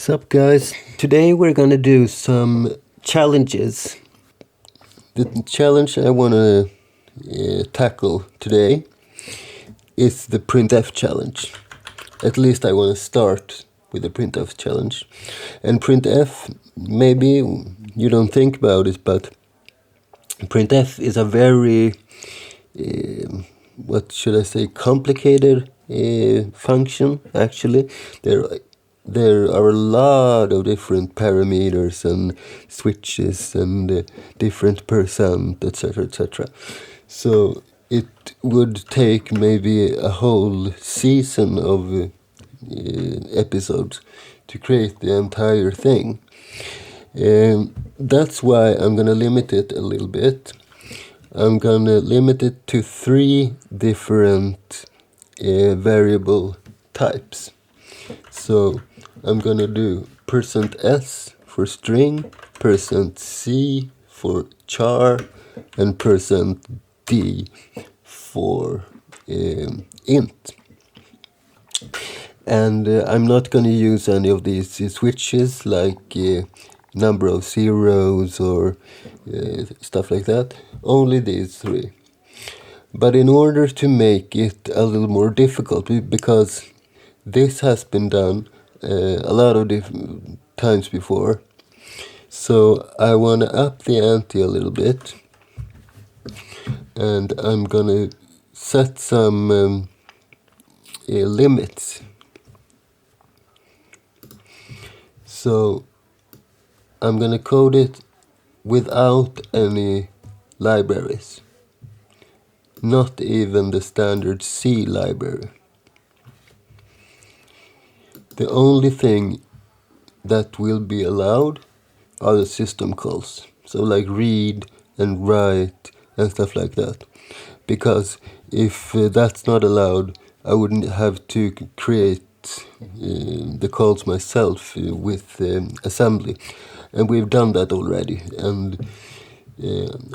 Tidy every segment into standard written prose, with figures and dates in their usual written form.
Sup guys, today we're gonna do some challenges. The challenge I wanna tackle today is the Printf challenge. At least I wanna start with the Printf challenge. And Printf, maybe you don't think about it, but Printf is a very, what should I say, complicated function actually. There are a lot of different parameters and switches and different percent, etc., etc. So it would take maybe a whole season of episodes to create the entire thing. That's why I'm gonna limit it a little bit. I'm gonna limit it to 3 different variable types. So I'm gonna do %s for string, %c for char, and %d for int. And I'm not gonna use any of these switches like number of zeros or stuff like that. Only these 3. But in order to make it a little more difficult, because this has been done a lot of different times before, so I want to up the ante a little bit, and I'm gonna set some limits. So I'm gonna code it without any libraries, not even the standard C library. The only thing that will be allowed are the system calls. So like read and write and stuff like that. Because if that's not allowed, I wouldn't have to create the calls myself with assembly. And we've done that already. And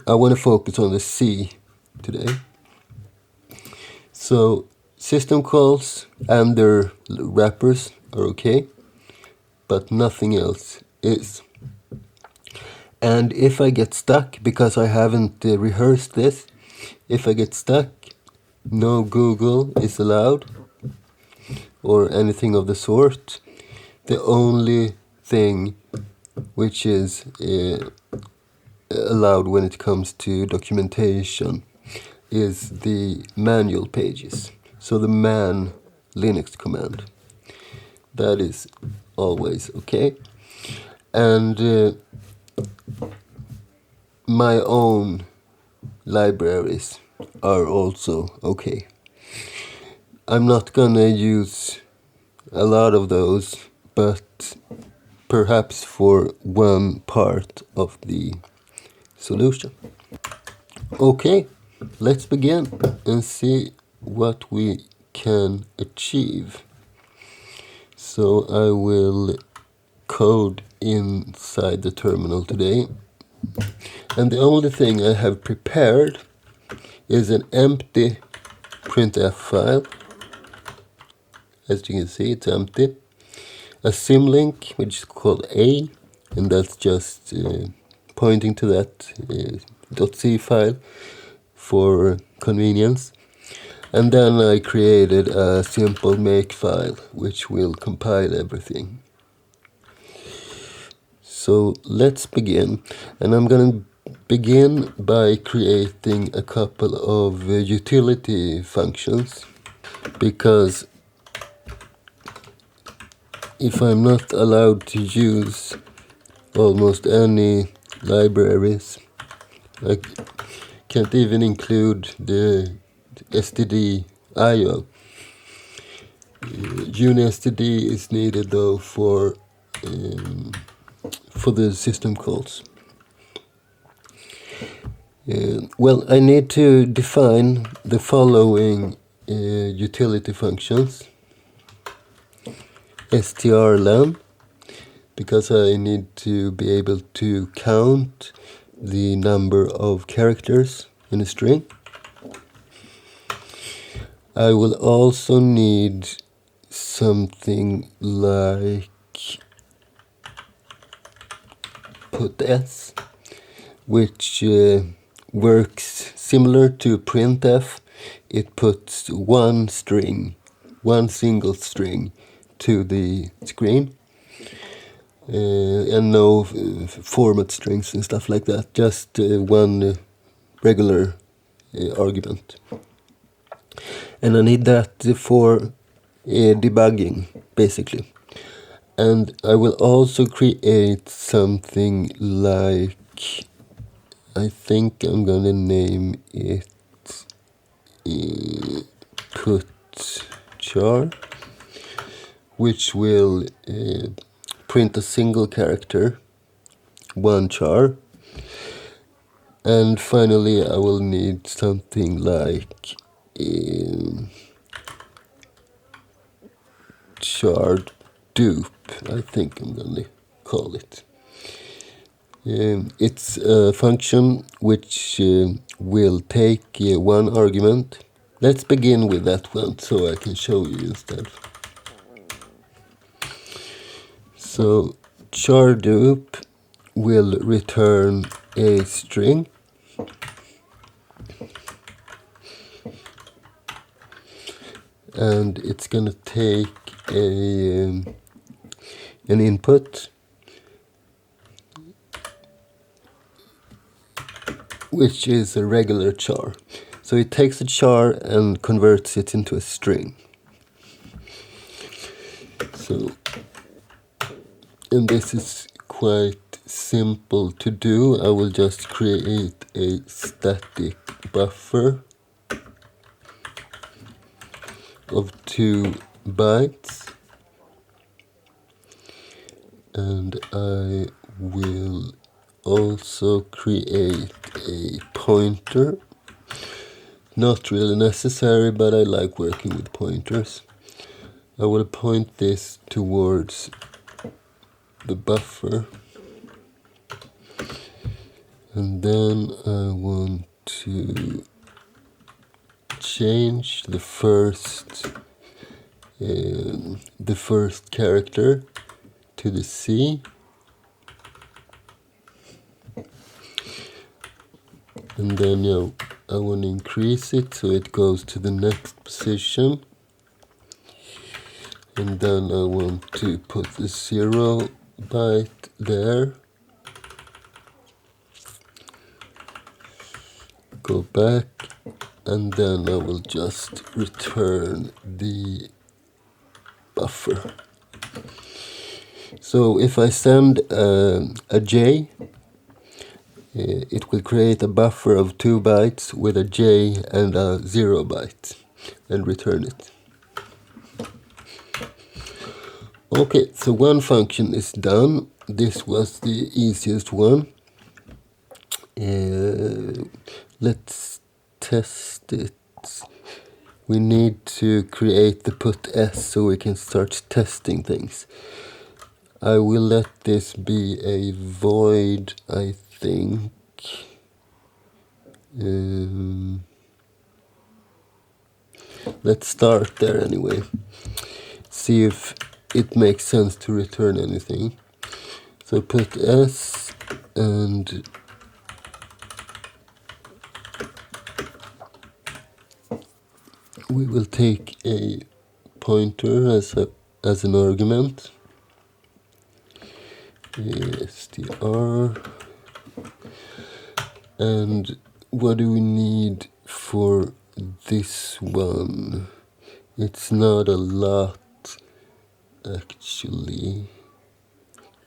I want to focus on the C today. So system calls and their wrappers are okay, but nothing else is. And if I get stuck, because I haven't rehearsed this, if I get stuck, no Google is allowed or anything of the sort. The only thing which is allowed when it comes to documentation is the manual pages. So the man Linux command. That is always okay. And my own libraries are also okay. I'm not gonna use a lot of those, but perhaps for one part of the solution. Okay, let's begin and see what we can achieve. So I will code inside the terminal today. And the only thing I have prepared is an empty printf file. As you can see, it's empty. A symlink, which is called A, and that's just pointing to that .c file for convenience. And then I created a simple make file, which will compile everything. So let's begin. And I'm going to begin by creating a couple of utility functions, because if I'm not allowed to use almost any libraries, I can't even include the std IO. UniSTD is needed though for the system calls. Well, I need to define the following utility functions. strlen, because I need to be able to count the number of characters in a string. I will also need something like puts, which works similar to printf. It puts one single string to the screen, and no format strings and stuff like that, just one regular argument. And I need that for debugging, basically. And I will also create something like, I think I'm gonna name it putchar, which will print a single character, one char. And finally I will need something like char dupe, I think I'm gonna call it. It's a function which will take one argument. Let's begin with that one so I can show you instead. So char dupe will return a string, and it's gonna take an input, which is a regular char. So it takes a char and converts it into a string. So, and this is quite simple to do. I will just create a static buffer of 2 bytes, and I will also create a pointer. Not really necessary, but I like working with pointers. I will point this towards the buffer, and then I want to change the first character to the C, and then I want to increase it so it goes to the next position, and then I want to put the 0 byte there, go back, and then I will just return the buffer. So if I send a J, it will create a buffer of 2 bytes with a J and a 0 byte and return it. Okay, so one function is done. This was the easiest one. Let's test it. We need to create the putS so we can start testing things. I will let this be a void, I think. Let's start there anyway. See if it makes sense to return anything. So putS, and we will take a pointer as an argument. str, and what do we need for this one? It's not a lot actually.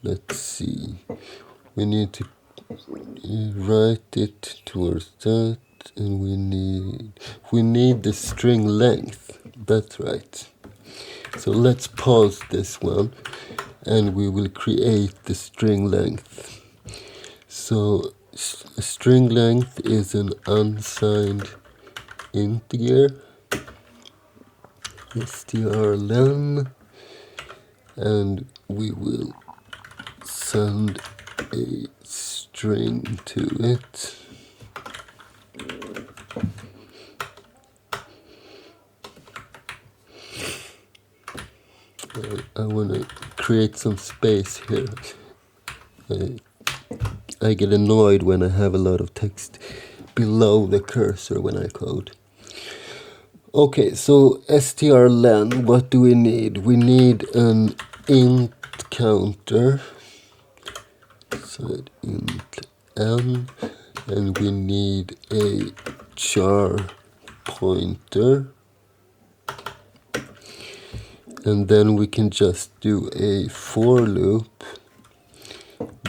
Let's see, we need to write it towards that, and we need the string length. That's right. So let's pause this one and we will create the string length. So string length is an unsigned integer, strlen, and we will send a string to it. I want to create some space here. I get annoyed when I have a lot of text below the cursor when I code. Okay, so strlen, what do we need? We need an int counter, so int n, and we need a char pointer, and then we can just do a for loop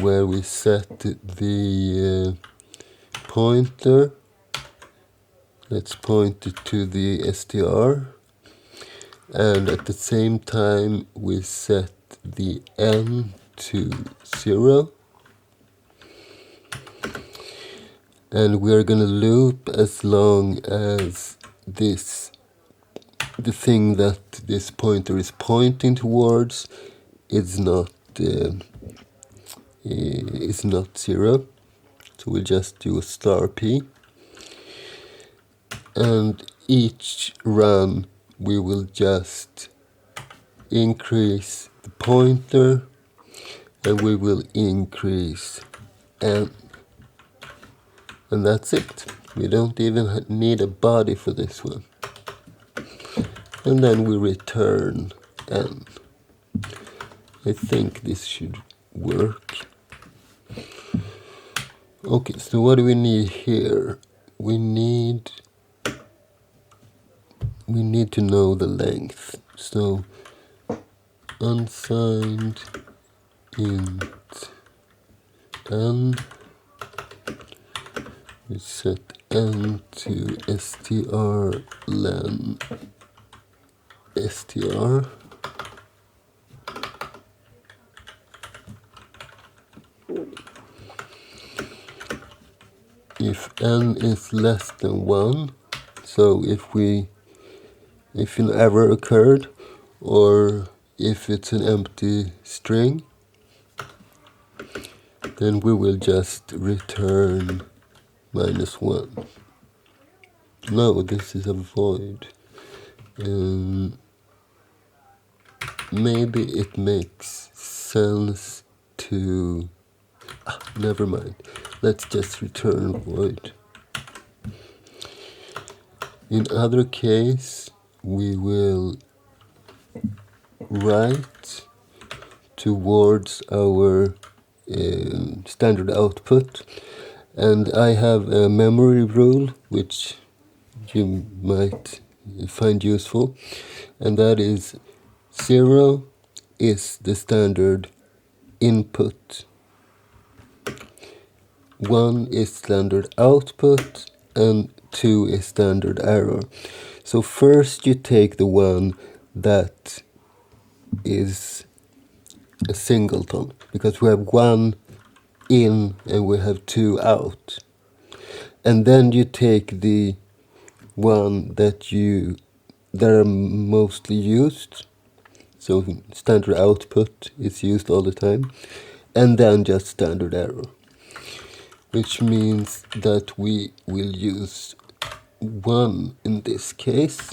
where we set the pointer. Let's point it to the str, and at the same time we set the n to 0, and we're gonna loop as long as the thing that this pointer is pointing towards is not 0. So we'll just do a star p, and each run we will just increase the pointer, and we will increase n, and that's it. We don't even need a body for this one. And then we return n. I think this should work. Okay, so what do we need here? We need to know the length. So unsigned int n, we set n to strlen str, if n is less than 1, so if an error occurred, or if it's an empty string, then we will just return -1. No, this is a void. Maybe it makes sense to... never mind. Let's just return void. In other case, we will write towards our standard output, and I have a memory rule which you might find useful, and that is 0 is the standard input, 1 is standard output, and 2 is standard error. So first you take the one that is a singleton, because we have 1 in and we have 2 out. And then you take the one that are mostly used, so standard output is used all the time, and then just standard error, which means that we will use 1 in this case,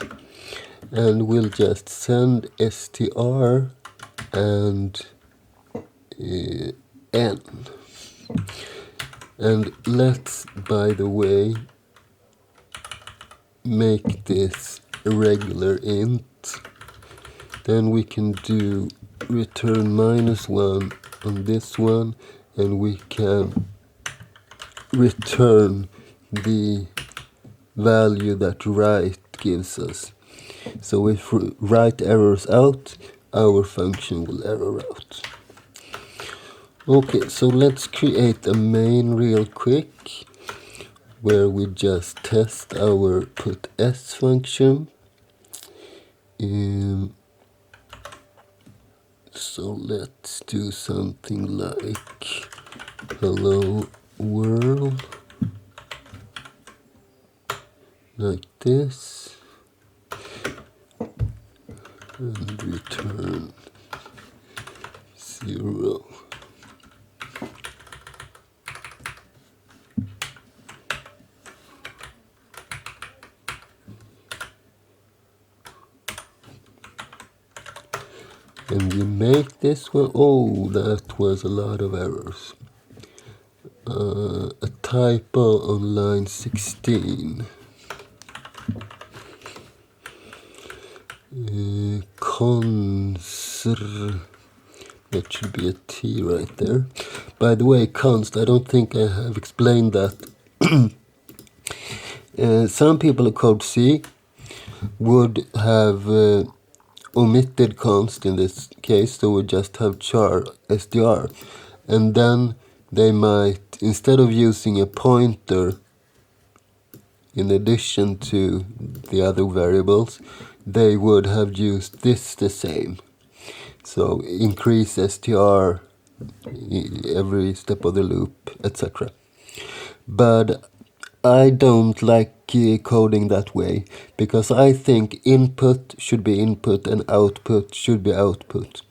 and we'll just send str and n. And let's, by the way, make this a regular int. Then we can do return -1 on this one, and we can return the value that write gives us. So if write errors out, our function will error out. Okay, so let's create a main real quick, where we just test our putS function. So let's do something like hello world, like this, and return 0. And we make this one. Oh, that was a lot of errors. a typo on line 16. Conser. That should be a T right there. By the way, const, I don't think I have explained that. Some people of Code C would have omitted const in this case, so would just have char str. And then they might, instead of using a pointer in addition to the other variables, they would have used this the same. So increase str every step of the loop, etc. But I don't like coding that way, because I think input should be input and output should be output.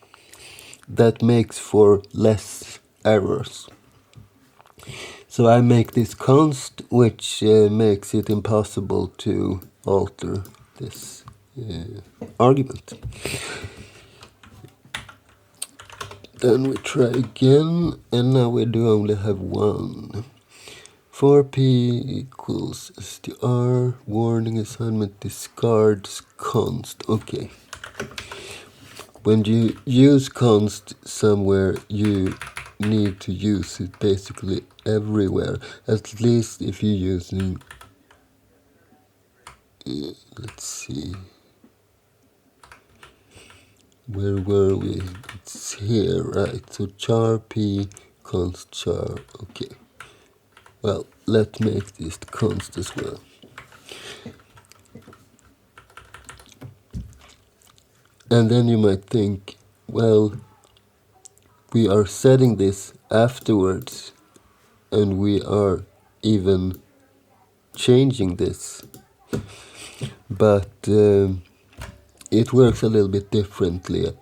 That makes for less errors. So I make this const, which makes it impossible to alter this argument. Then we try again, and now we do only have one. For p equals str, warning assignment discards const. Okay. When you use const somewhere, you need to use it basically everywhere. At least if you're using, let's see, where were we? It's here, right? So char p const char. Okay. Well, let's make this const as well. And then you might think, well, we are setting this afterwards, and we are even changing this. But it works a little bit differently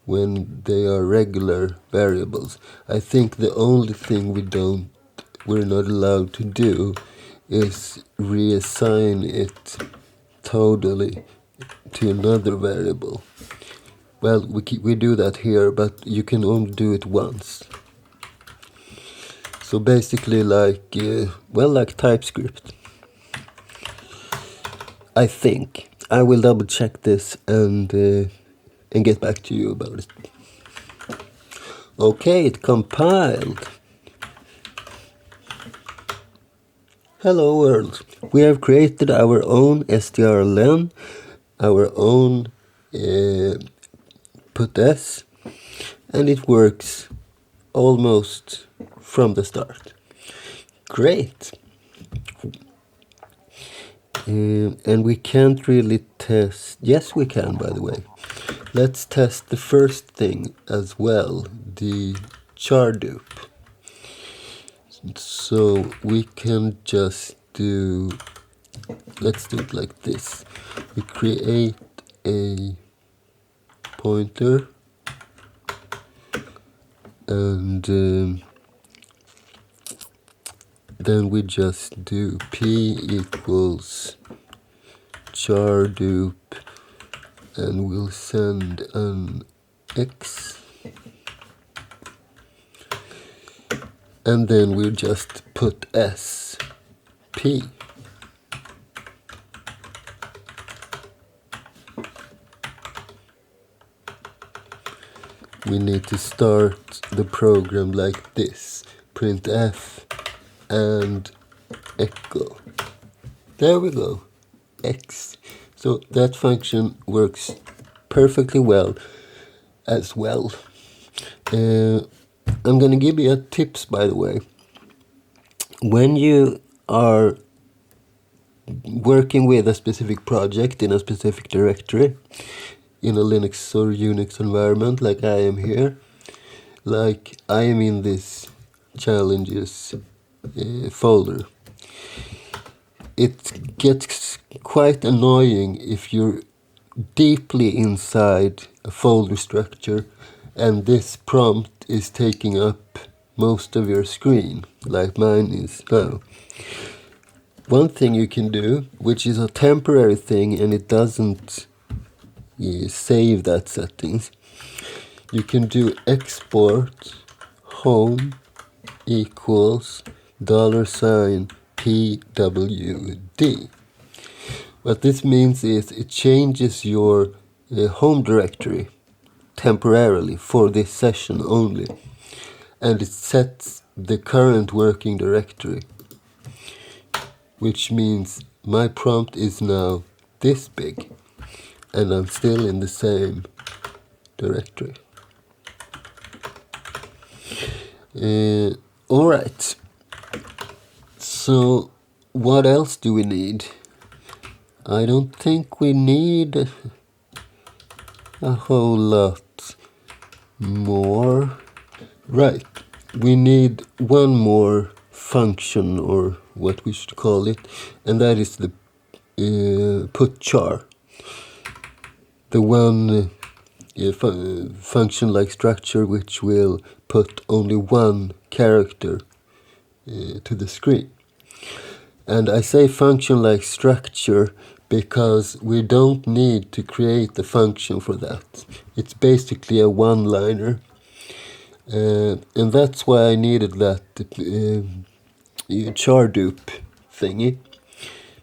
when they are regular variables. I think the only thing we're not allowed to do is reassign it totally to another variable. Well, we do that here, but you can only do it once. So basically like, like TypeScript. I think. I will double check this and get back to you about it. Okay, it compiled. Hello world. We have created our own strlen, our own putS, and it works almost from the start. Great. And we can't really test. Yes, we can, by the way. Let's test the first thing as well, the char dupe. So we can just do, let's do it like this. We create a pointer, and then we just do p equals char dupe, and we'll send an x, and then we'll just put s p. We need to start the program like this: printf and echo. There we go, x. So that function works perfectly well as well. I'm going to give you a tips, by the way. When you are working with a specific project in a specific directory, in a Linux or Unix environment like I am here, like I am in this challenges folder, it gets quite annoying if you're deeply inside a folder structure and this prompt is taking up most of your screen, like mine is now. One thing you can do, which is a temporary thing and it doesn't save that settings, you can do export home equals $PWD. What this means is it changes your home directory temporarily for this session only, and it sets the current working directory, which means my prompt is now this big and I'm still in the same directory. Alright, so what else do we need? I don't think we need a whole lot more. Right, we need one more function, or what we should call it, and that is the putchar. The one function-like structure which will put only one character to the screen. And I say function-like structure because we don't need to create the function for that. It's basically a one-liner. And that's why I needed that char dupe thingy,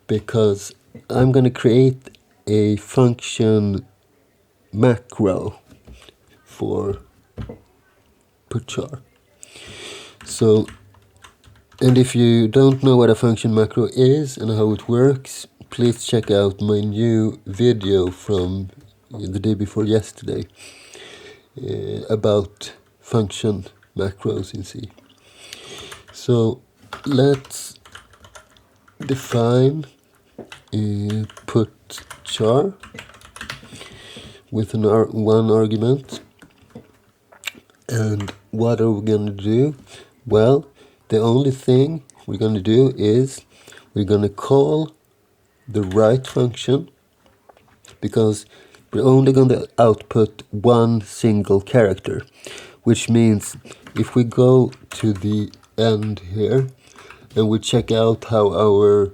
because I'm going to create a function macro for putchar. So, and if you don't know what a function macro is and how it works, please check out my new video from the day before yesterday about function macros in C. So let's define putchar with one argument. And what are we going to do? Well, the only thing we're going to do is we're going to call the right function, because we're only going to output one single character, which means if we go to the end here and we check out how our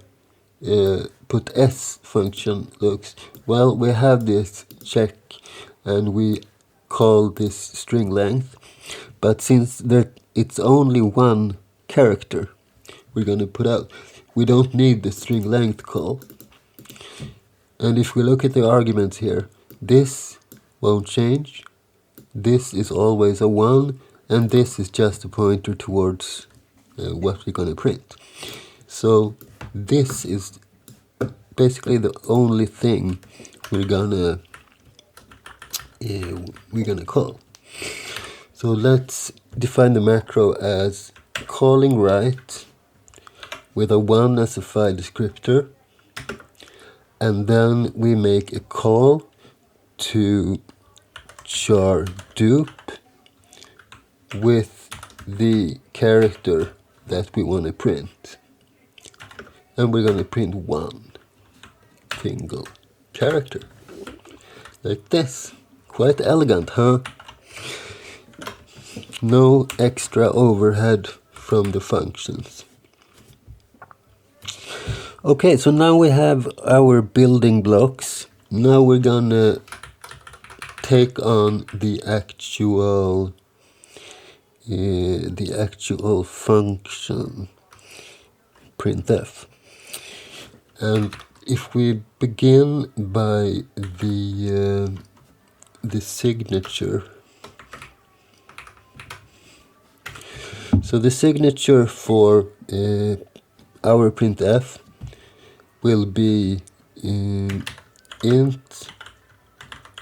putS function looks, well, we have this check and we call this string length, but since it's only one character we're going to put out, we don't need the string length call. And if we look at the arguments here, this won't change, this is always a 1, and this is just a pointer towards what we're going to print. So this is basically the only thing we're gonna call. So let's define the macro as calling right with a 1 as a file descriptor, and then we make a call to char dupe with the character that we want to print, and we're going to print one single character like this. Quite elegant, huh? No extra overhead from the functions. Okay, so now we have our building blocks. Now we're gonna take on the actual function printf. And if we begin by the signature, so the signature for our printf will be int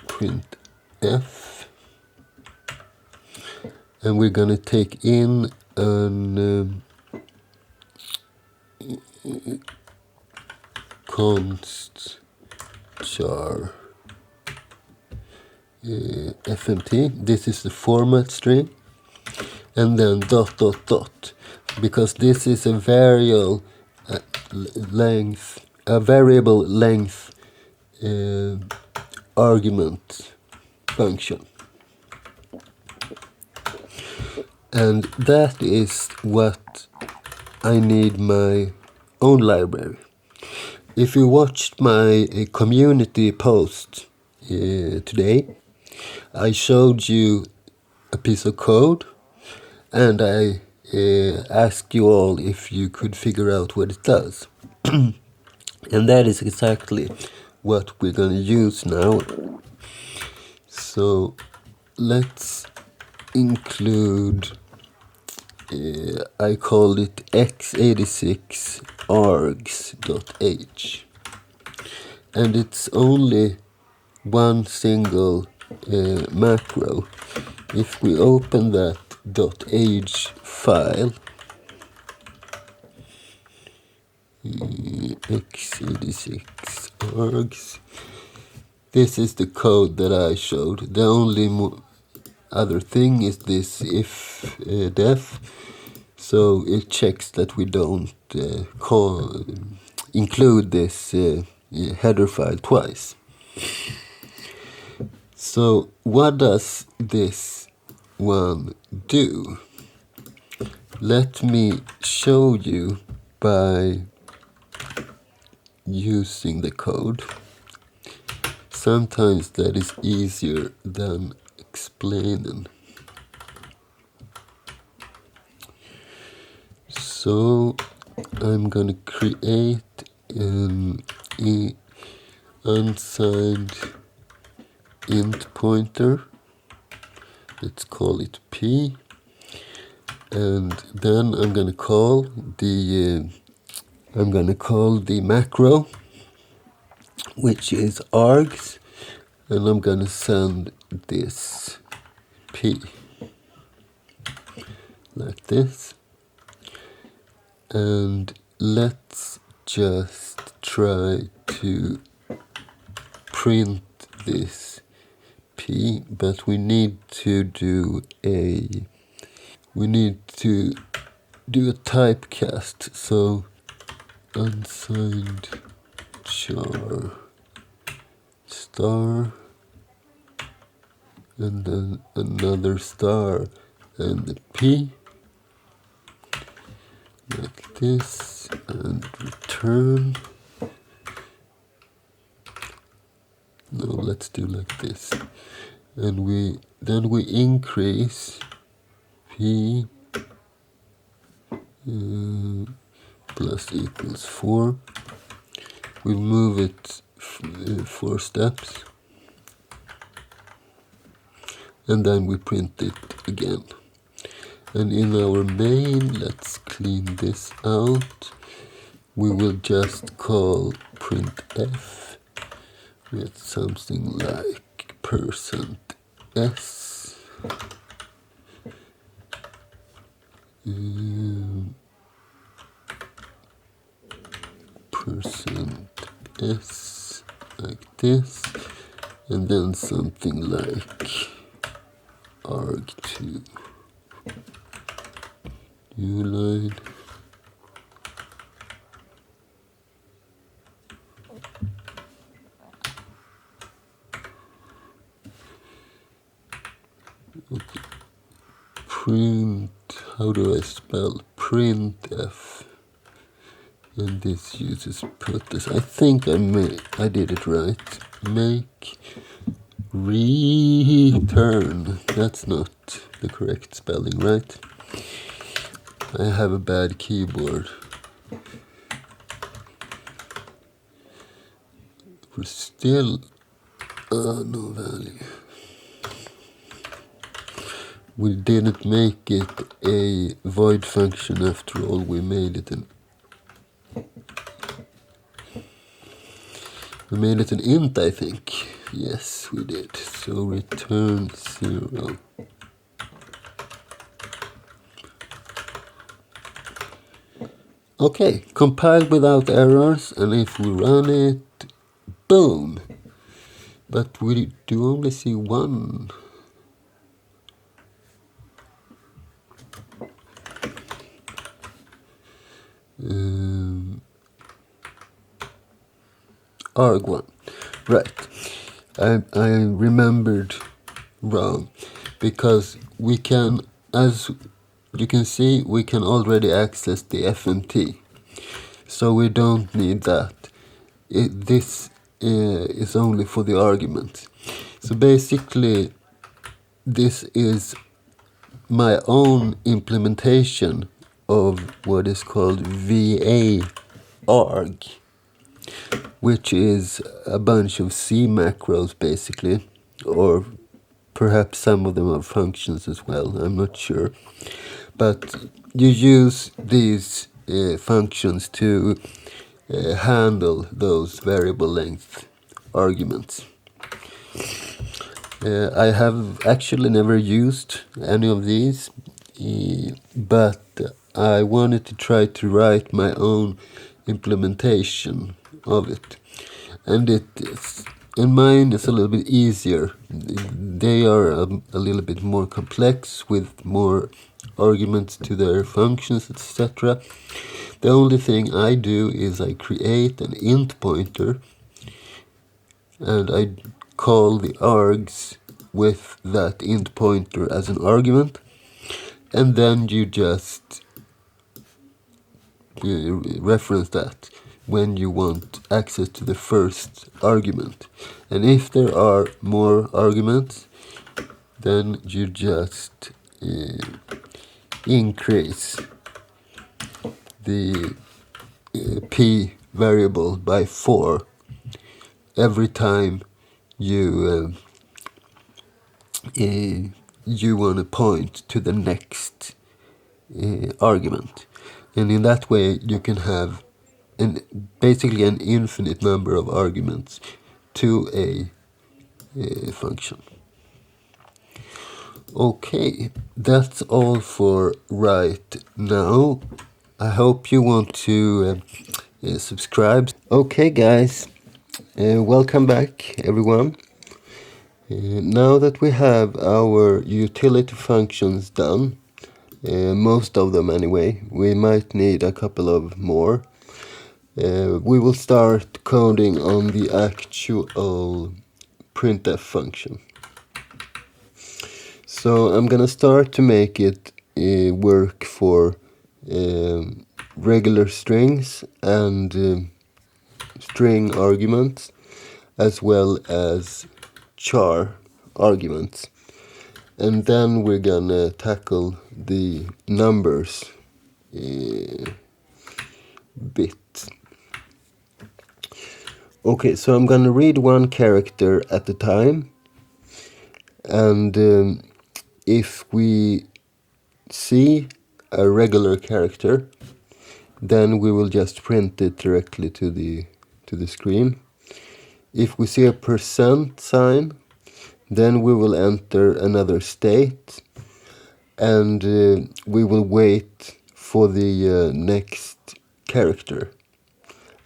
printf, and we're gonna take in an const char fmt. This is the format string, and then ... because this is a variable length argument function, and that is what I need my own library. If you watched my community post today, I showed you a piece of code, and I ask you all if you could figure out what it does. And that is exactly what we're going to use now. So let's include, I call it x86 args.h. And it's only one single macro. If we open that .h file, x86 args, this is the code that I showed. The only other thing is this if def, so it checks that we don't include this header file twice. So what does this one do? Let me show you by using the code. Sometimes that is easier than explaining. So I'm gonna create an unsigned int pointer. Let's call it p, and then I'm gonna call the macro, which is args, and I'm gonna send this p like this. And let's just try to print this p, but we need to do a typecast. So unsigned char star, and then another star and the p like this, and return. No, let's do like this, and then we increase p plus equals 4. We move it 4 steps, and then we print it again. And in our main, let's clean this out. We will just call printf with something like %s. %s like this, and then something like arg2 new line. Okay. Print, how do I spell printf? And this uses putters. I think I did it right. Make return. That's not the correct spelling, right? I have a bad keyboard. We're still no value. We didn't make it a void function after all. We made it an int, I think. Yes, we did. So return 0. Okay, compiled without errors, and if we run it, boom! But we do only see one. arg1. Right. I remembered wrong, because we can, as you can see, we can already access the FMT. So we don't need that. This is only for the argument. So basically, this is my own implementation of what is called VA arg, which is a bunch of C macros basically, or perhaps some of them are functions as well, I'm not sure. But you use these functions to handle those variable length arguments. I have actually never used any of these, but I wanted to try to write my own implementation of it. And mine is a little bit easier. They are a little bit more complex with more arguments to their functions, etc. The only thing I do is I create an int pointer and I call the args with that int pointer as an argument, and then you just reference that when you want access to the first argument. And if there are more arguments, then you just increase the p variable by 4 every time you want to point to the next argument. And in that way you can have basically an infinite number of arguments to a function. Okay, that's all for right now. I hope you want to subscribe. Okay guys, welcome back everyone. Now that we have our utility functions done, most of them anyway, we might need a couple of more. We will start coding on the actual printf function. So I'm gonna start to make it work for regular strings and string arguments, as well as char arguments. And then we're gonna tackle the numbers bit. Okay, so I'm gonna read one character at a time, and if we see a regular character, then we will just print it directly to the screen. If we see a percent sign, then we will enter another state, and we will wait for the next character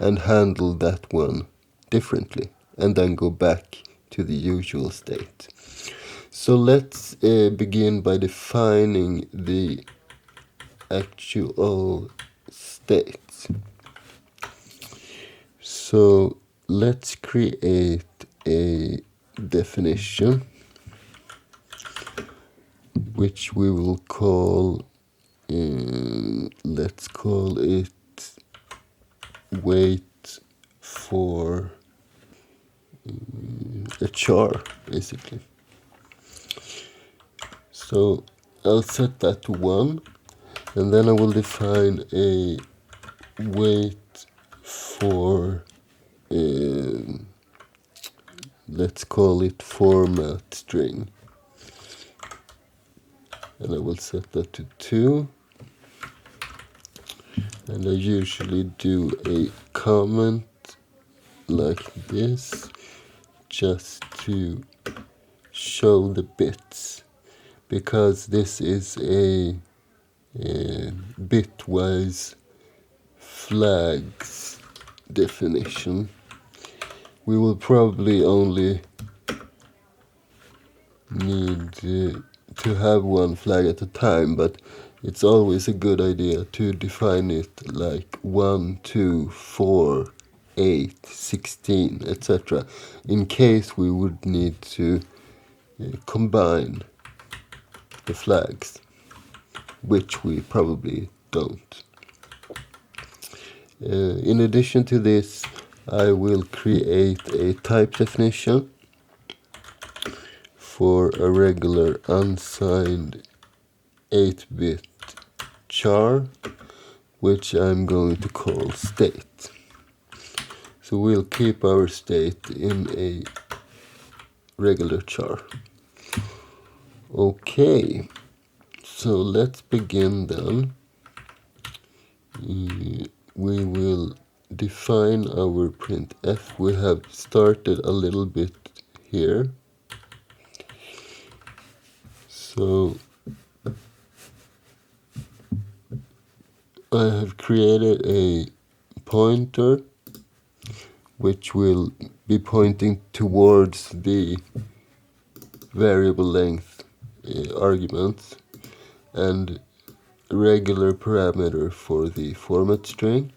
and handle that one differently, and then go back to the usual state. So let's begin by defining the actual state. So let's create a definition which we will call, let's call it wait for a char, basically. So I'll set that to 1, and then I will define a wait for, let's call it format string, and I will set that to 2. And I usually do a comment like this, just to show the bits, because this is a bitwise flags definition. We will probably only need to have one flag at a time, but it's always a good idea to define it like 1, 2, 4, 8, 16, etc. in case we would need to combine the flags, which we probably don't. In addition to this, I will create a type definition for a regular unsigned 8-bit char, which I'm going to call state. So we'll keep our state in a regular char. Okay, so let's begin then. We will define our printf. We have started a little bit here. So I have created a pointer which will be pointing towards the variable length arguments and regular parameter for the format string.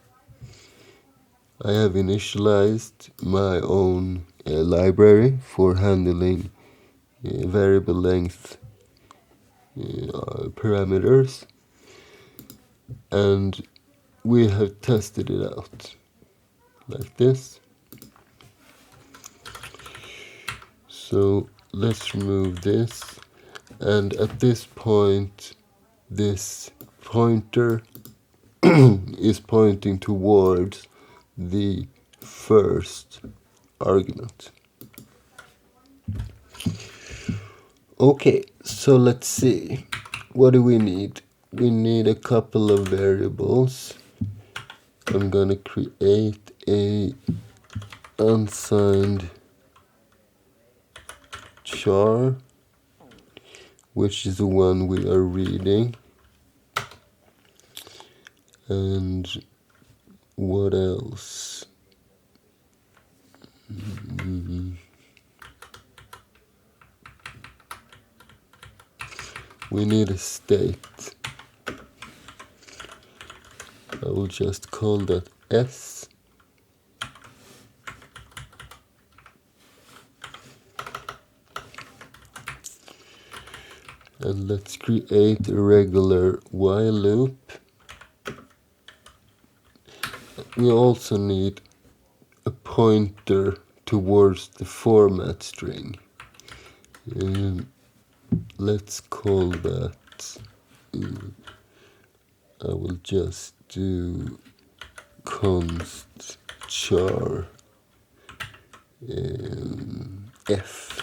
I have initialized my own library for handling variable length parameters, and we have tested it out like this. So let's remove this, and at this point this pointer is pointing towards the first argument. Okay, so let's see. What do we need? We need a couple of variables. I'm gonna create a unsigned char, which is the one we are reading. And what else? We need a state. I will just call that S. And let's create a regular while loop. We also need a pointer towards the format string. Let's call that, I will just do const char f,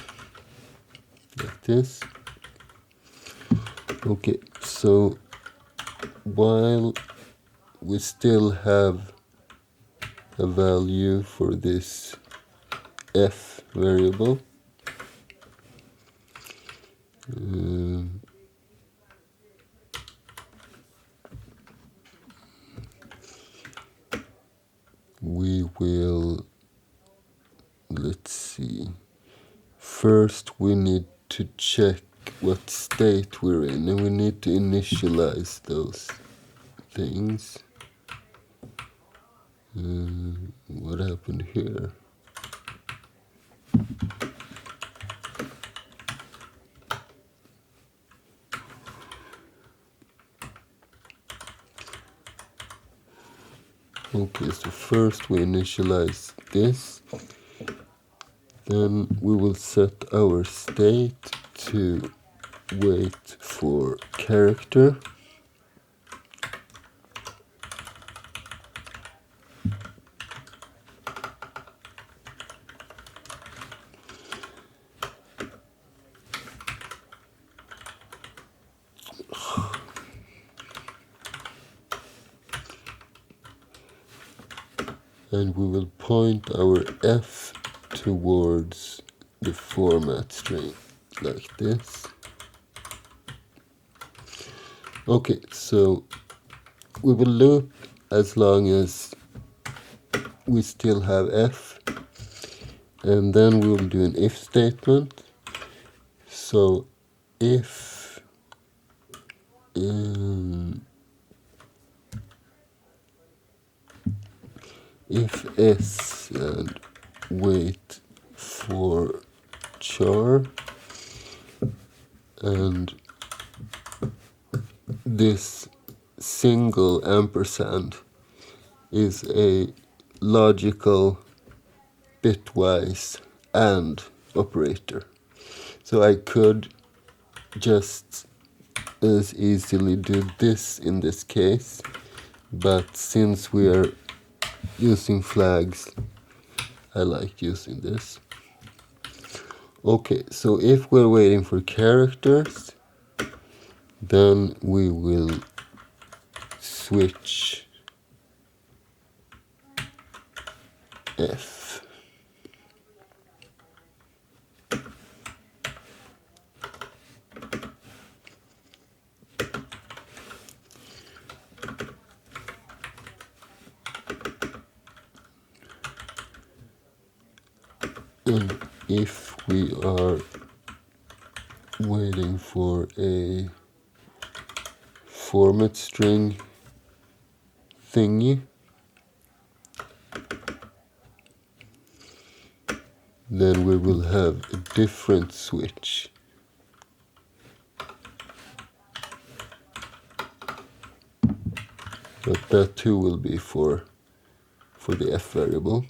like this. Okay, so while we still have a value for this f variable, we will, let's see, first we need to check what state we're in, and we need to initialize those things. What happened here? Okay, so first we initialize this, then we will set our state to wait for character. And we will point our f towards the format string, like this. Okay, so we will loop as long as we still have f, and then we will do an if statement. So if s and wait for char, and this single ampersand is a logical bitwise AND operator. So I could just as easily do this in this case, but since we are using flags, I like using this. Okay, so if we're waiting for characters, then we will switch F. And if we are waiting for a format string thingy, then we will have a different switch. But that too will be for the f variable.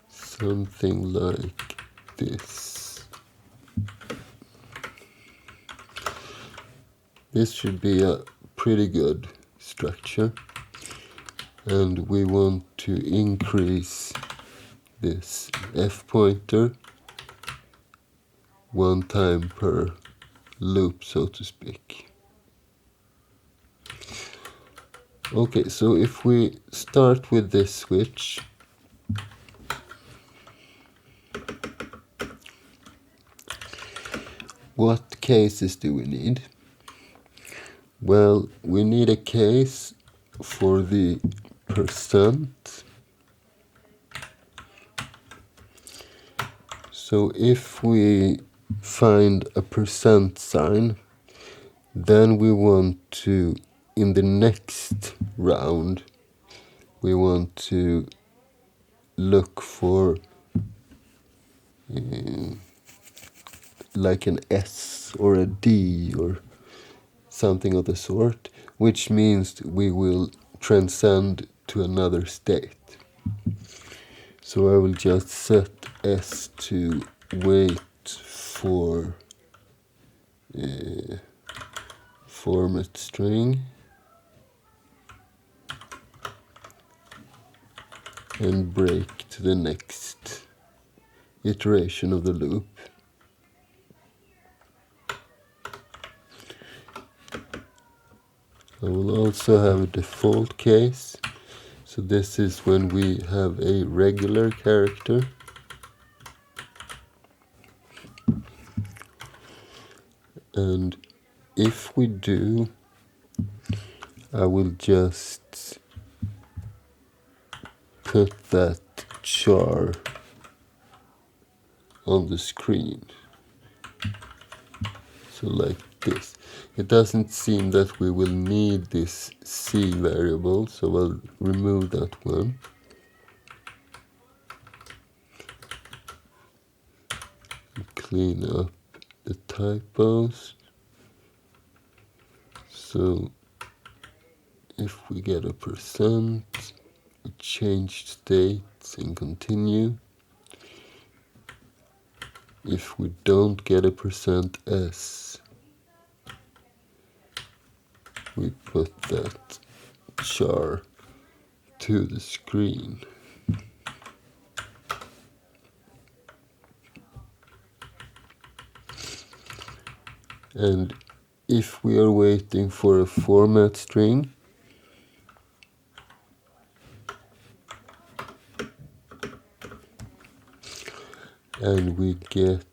Something like this. This should be a pretty good structure, and we want to increase this f pointer one time per loop, so to speak. Okay, so if we start with this switch, what cases do we need? Well, we need a case for the percent. So if we find a percent sign, then we want to, in the next round, we want to look for like an S or a D or something of the sort, which means we will transcend to another state. So I will just set S to wait for format string and break to the next iteration of the loop. I will also have a default case. So this is when we have a regular character. And if we do, I will just put that char on the screen. So like this. It doesn't seem that we will need this C variable, so I'll remove that one. Clean up the typos. So if we get a percent, we change states and continue. If we don't get a percent S, we put that char to the screen. And if we are waiting for a format string, and we get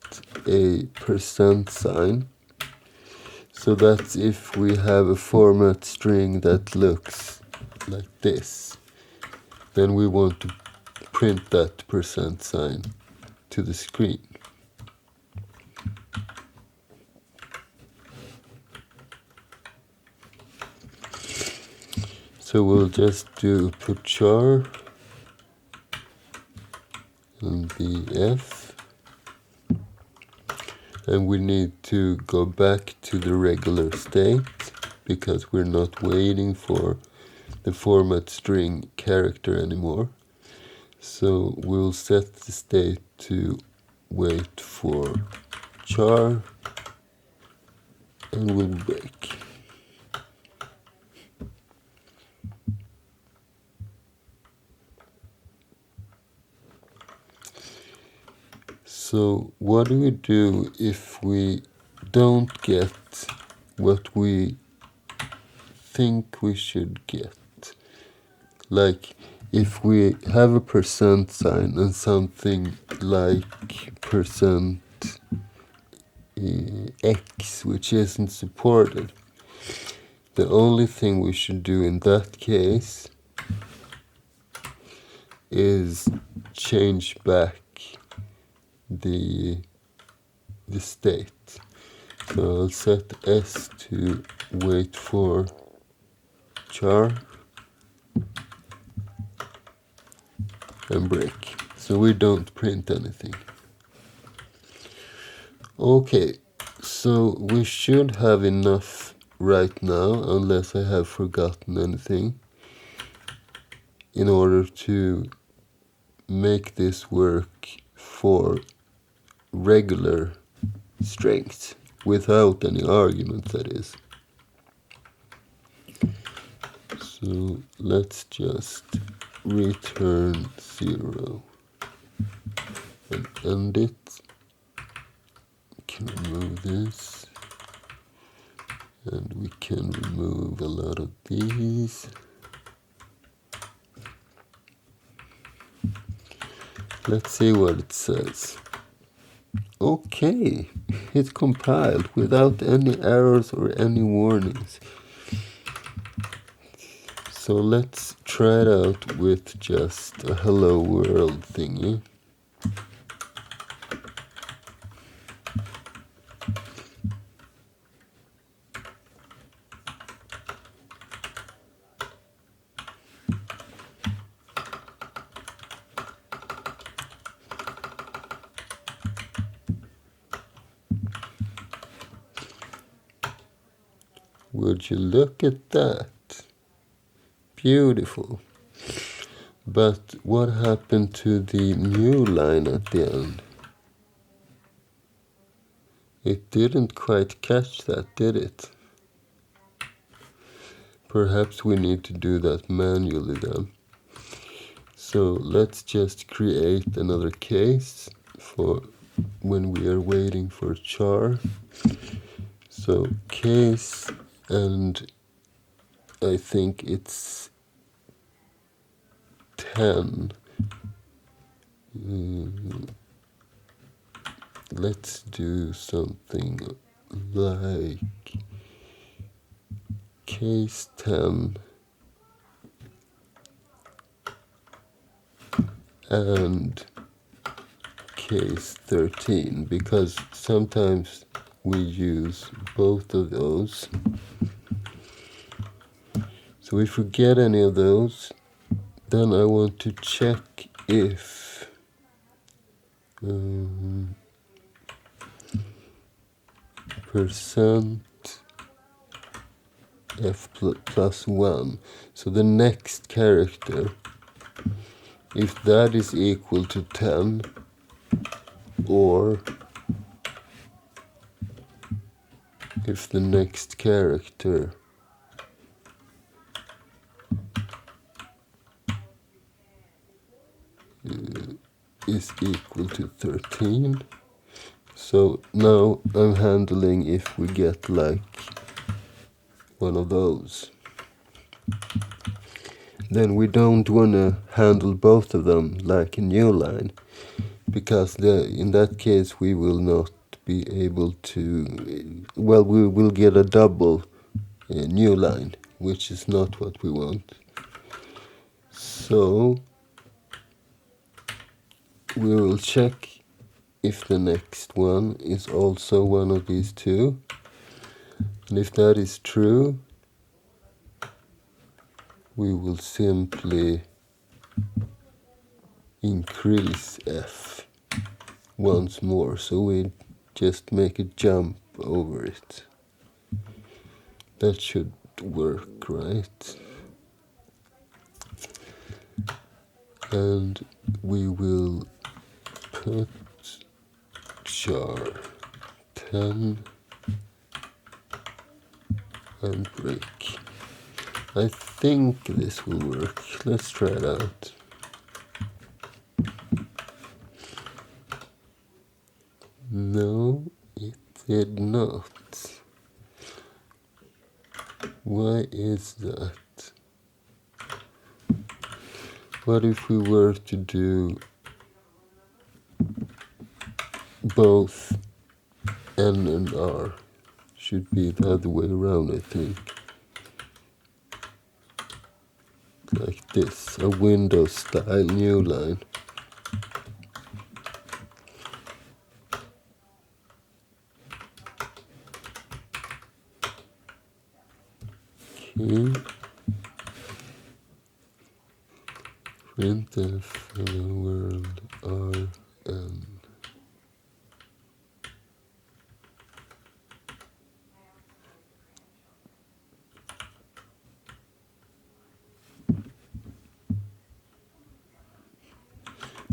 a percent sign, so that's if we have a format string that looks like this, then we want to print that percent sign to the screen. So we'll just do putchar and the F, and we need to go back to the regular state because we're not waiting for the format string character anymore. So we'll set the state to wait for char and we'll break. So what do we do if we don't get what we think we should get? Like if we have a percent sign and something like percent x which isn't supported, the only thing we should do in that case is change back the state. So I'll set s to wait for char and break. So we don't print anything. Okay, so we should have enough right now, unless I have forgotten anything, in order to make this work for regular strings without any arguments, that is. So let's just return 0 and end it. Can remove this, and we can remove a lot of these. Let's see what it says. Okay, it compiled without any errors or any warnings. So let's try it out with just a hello world thingy. Would you look at that? Beautiful. But what happened to the new line at the end? It didn't quite catch that, did it? Perhaps we need to do that manually then. So let's just create another case for when we are waiting for char. So case, and I think it's 10. Let's do something like case 10 and case 13, because sometimes we use both of those. So if we get any of those, then I want to check if percent f plus 1, so the next character, if that is equal to 10, or if the next character is equal to 13. So now I'm handling if we get like one of those. Then we don't want to handle both of them like a new line, because in that case we will not be able to, well, we will get a double new line, which is not what we want. So we will check if the next one is also one of these two, and if that is true, we will simply increase f once more, so we just make a jump over it. That should work, right? and we will put char 10 and break. I think this will work. Let's try it out. No, it did not. Why is that? What if we were to do both N and R? Should be the other way around, I think. Like this, a Windows style new line. Okay. Printf hello world rn.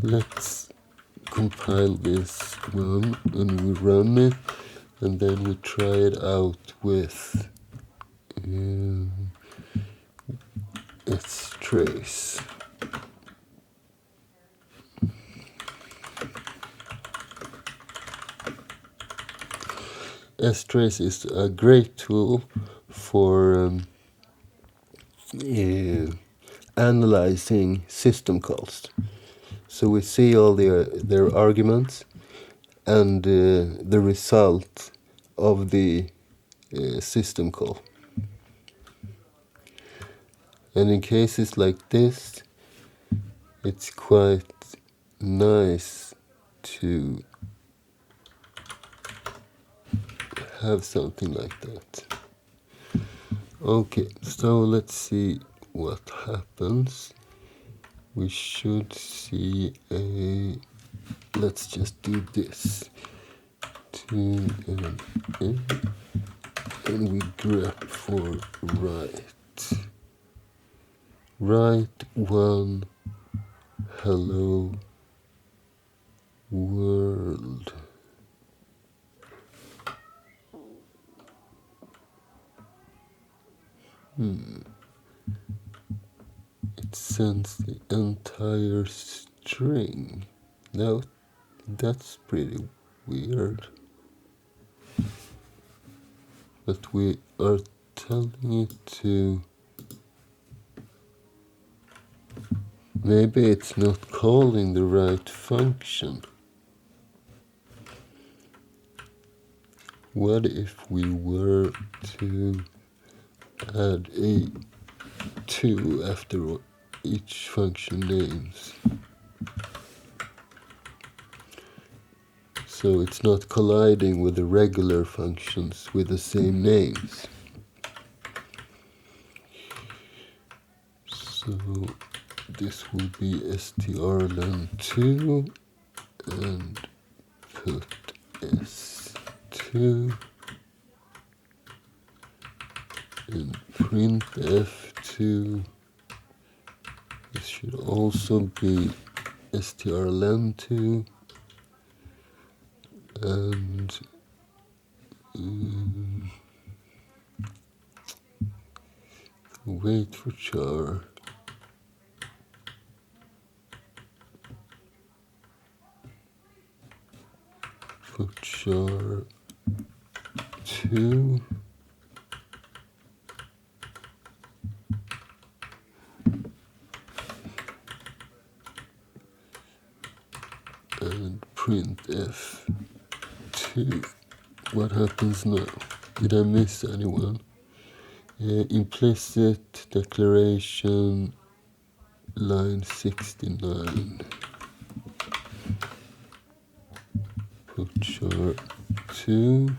Let's compile this one and we run it, and then we try it out with strace. strace is a great tool for analyzing system calls. So we see all their arguments and the result of the system call. And in cases like this, it's quite nice to have something like that. Okay, so let's see what happens. We should see a, let's just do this. And we grep for write. Write one hello world. It sends the entire string. Now that's pretty weird. But we are telling it to, maybe it's not calling the right function. What if we were to add a 2 after each function names? So it's not colliding with the regular functions with the same names. So this will be strlen2 and put s2 and printf2. This should also be strlen2 and wait for char. Putchar 2 and printf 2. What happens now? Did I miss anyone? Implicit declaration line 69. Putchar 2.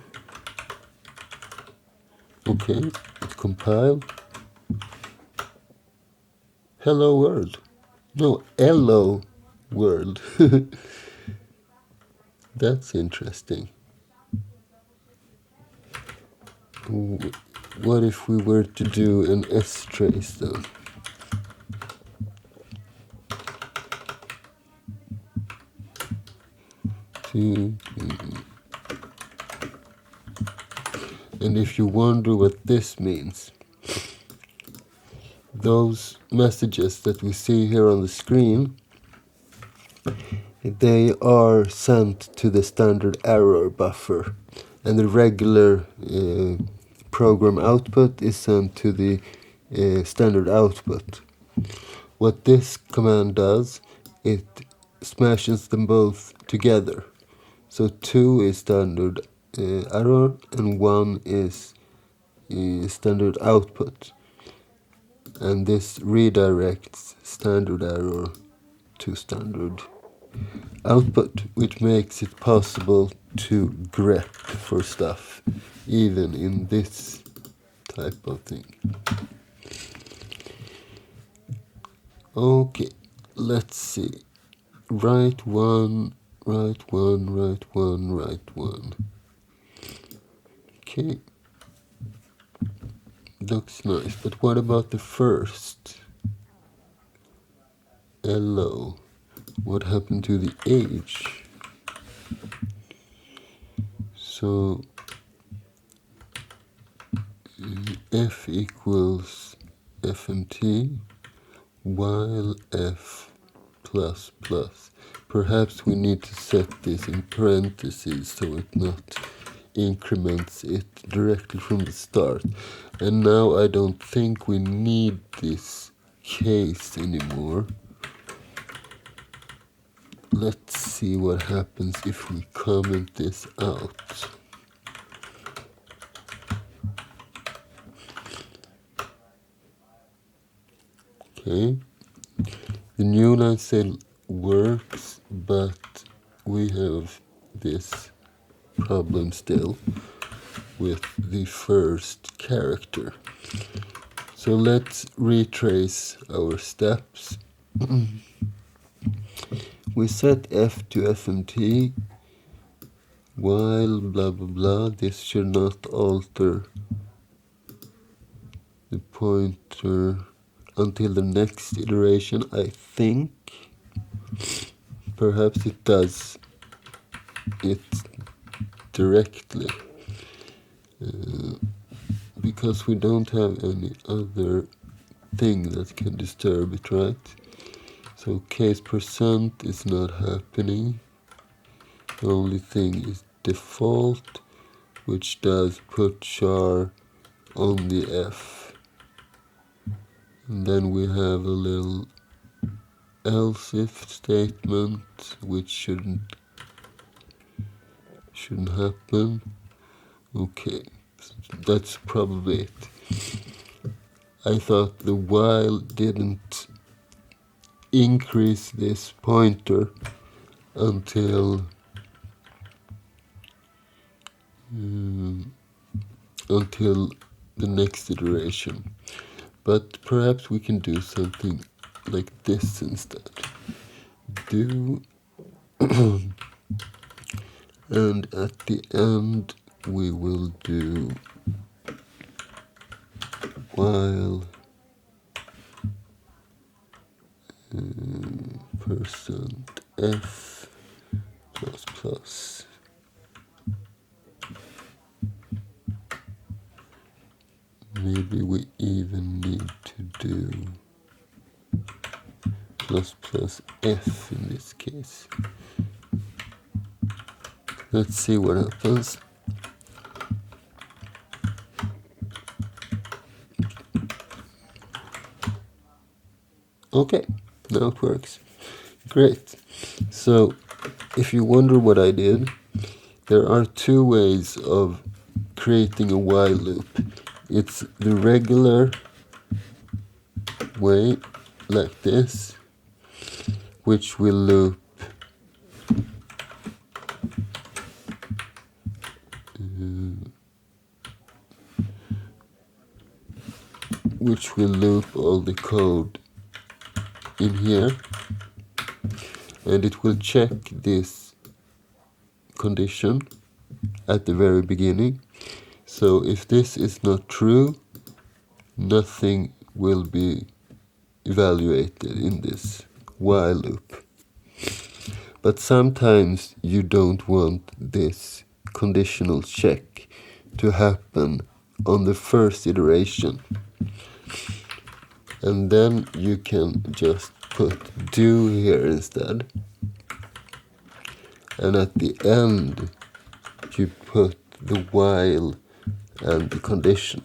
Okay, it compiled. Hello world. No, hello world. That's interesting. What if we were to do an strace then? And if you wonder what this means, those messages that we see here on the screen, they are sent to the standard error buffer, and the regular program output is sent to the standard output. What this command does, it smashes them both together. So 2 is standard error and 1 is standard output. And this redirects standard error to standard output, which makes it possible to grep for stuff, even in this type of thing. Okay, let's see. Write one, write one, write one, write one. Okay. Looks nice, but what about the first? Hello. What happened to the age? So f equals fmt while f plus plus. Perhaps we need to set this in parentheses so it not increments it directly from the start. And now I don't think we need this case anymore. Let's see what happens if we comment this out. Okay, the new line cell works, but we have this problem still with the first character. So let's retrace our steps. We set f to fmt while blah blah blah. This should not alter the pointer until the next iteration, I think. Perhaps it does it directly, because we don't have any other thing that can disturb it, right? So case percent is not happening. The only thing is default, which does putchar on the f. And then we have a little else if statement, which shouldn't happen. Okay, that's probably it. I thought the while didn't increase this pointer until the next iteration. But perhaps we can do something like this instead. Do and at the end we will do while percent f plus plus. Maybe we even need to do plus plus f in this case. Let's see what happens. Okay, now it works. Great. So, if you wonder what I did, there are two ways of creating a while loop. It's the regular way, like this, which will loop all the code in here, and it will check this condition at the very beginning. So if this is not true, nothing will be evaluated in this while loop. But sometimes you don't want this conditional check to happen on the first iteration. And then you can just put do here instead. And at the end, you put the while and the condition.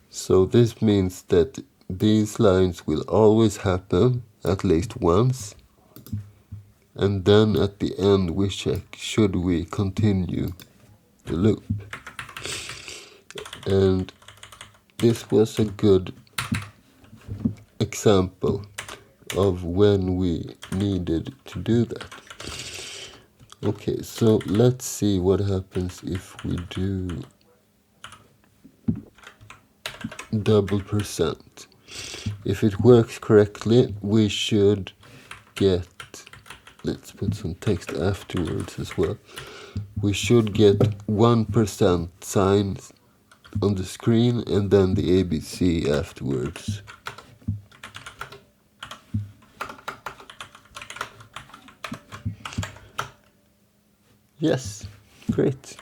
So this means that these lines will always happen at least once. And then at the end we check, should we continue the loop? And this was a good example of when we needed to do that. Okay, so let's see what happens if we do %. If it works correctly, we should get, let's put some text afterwards as well. We should get 1% signs on the screen and then the ABC afterwards. Yes, great.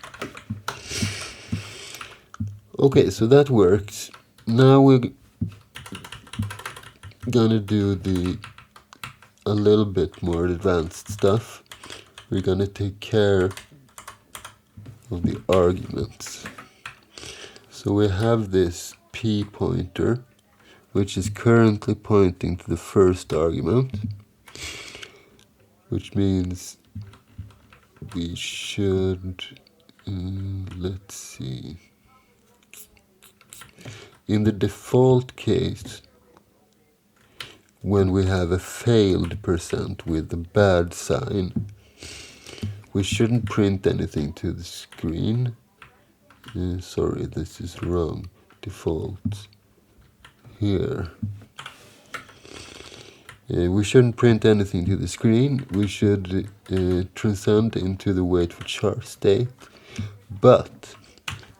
Okay, so that works. Now we're gonna do a little bit more advanced stuff. We're gonna take care of the arguments. So we have this p pointer, which is currently pointing to the first argument, which means we should, let's see, in the default case, when we have a failed % with a bad sign, we shouldn't print anything to the screen. Sorry, this is wrong. Default here. We shouldn't print anything to the screen. We should transcend into the wait for char state, but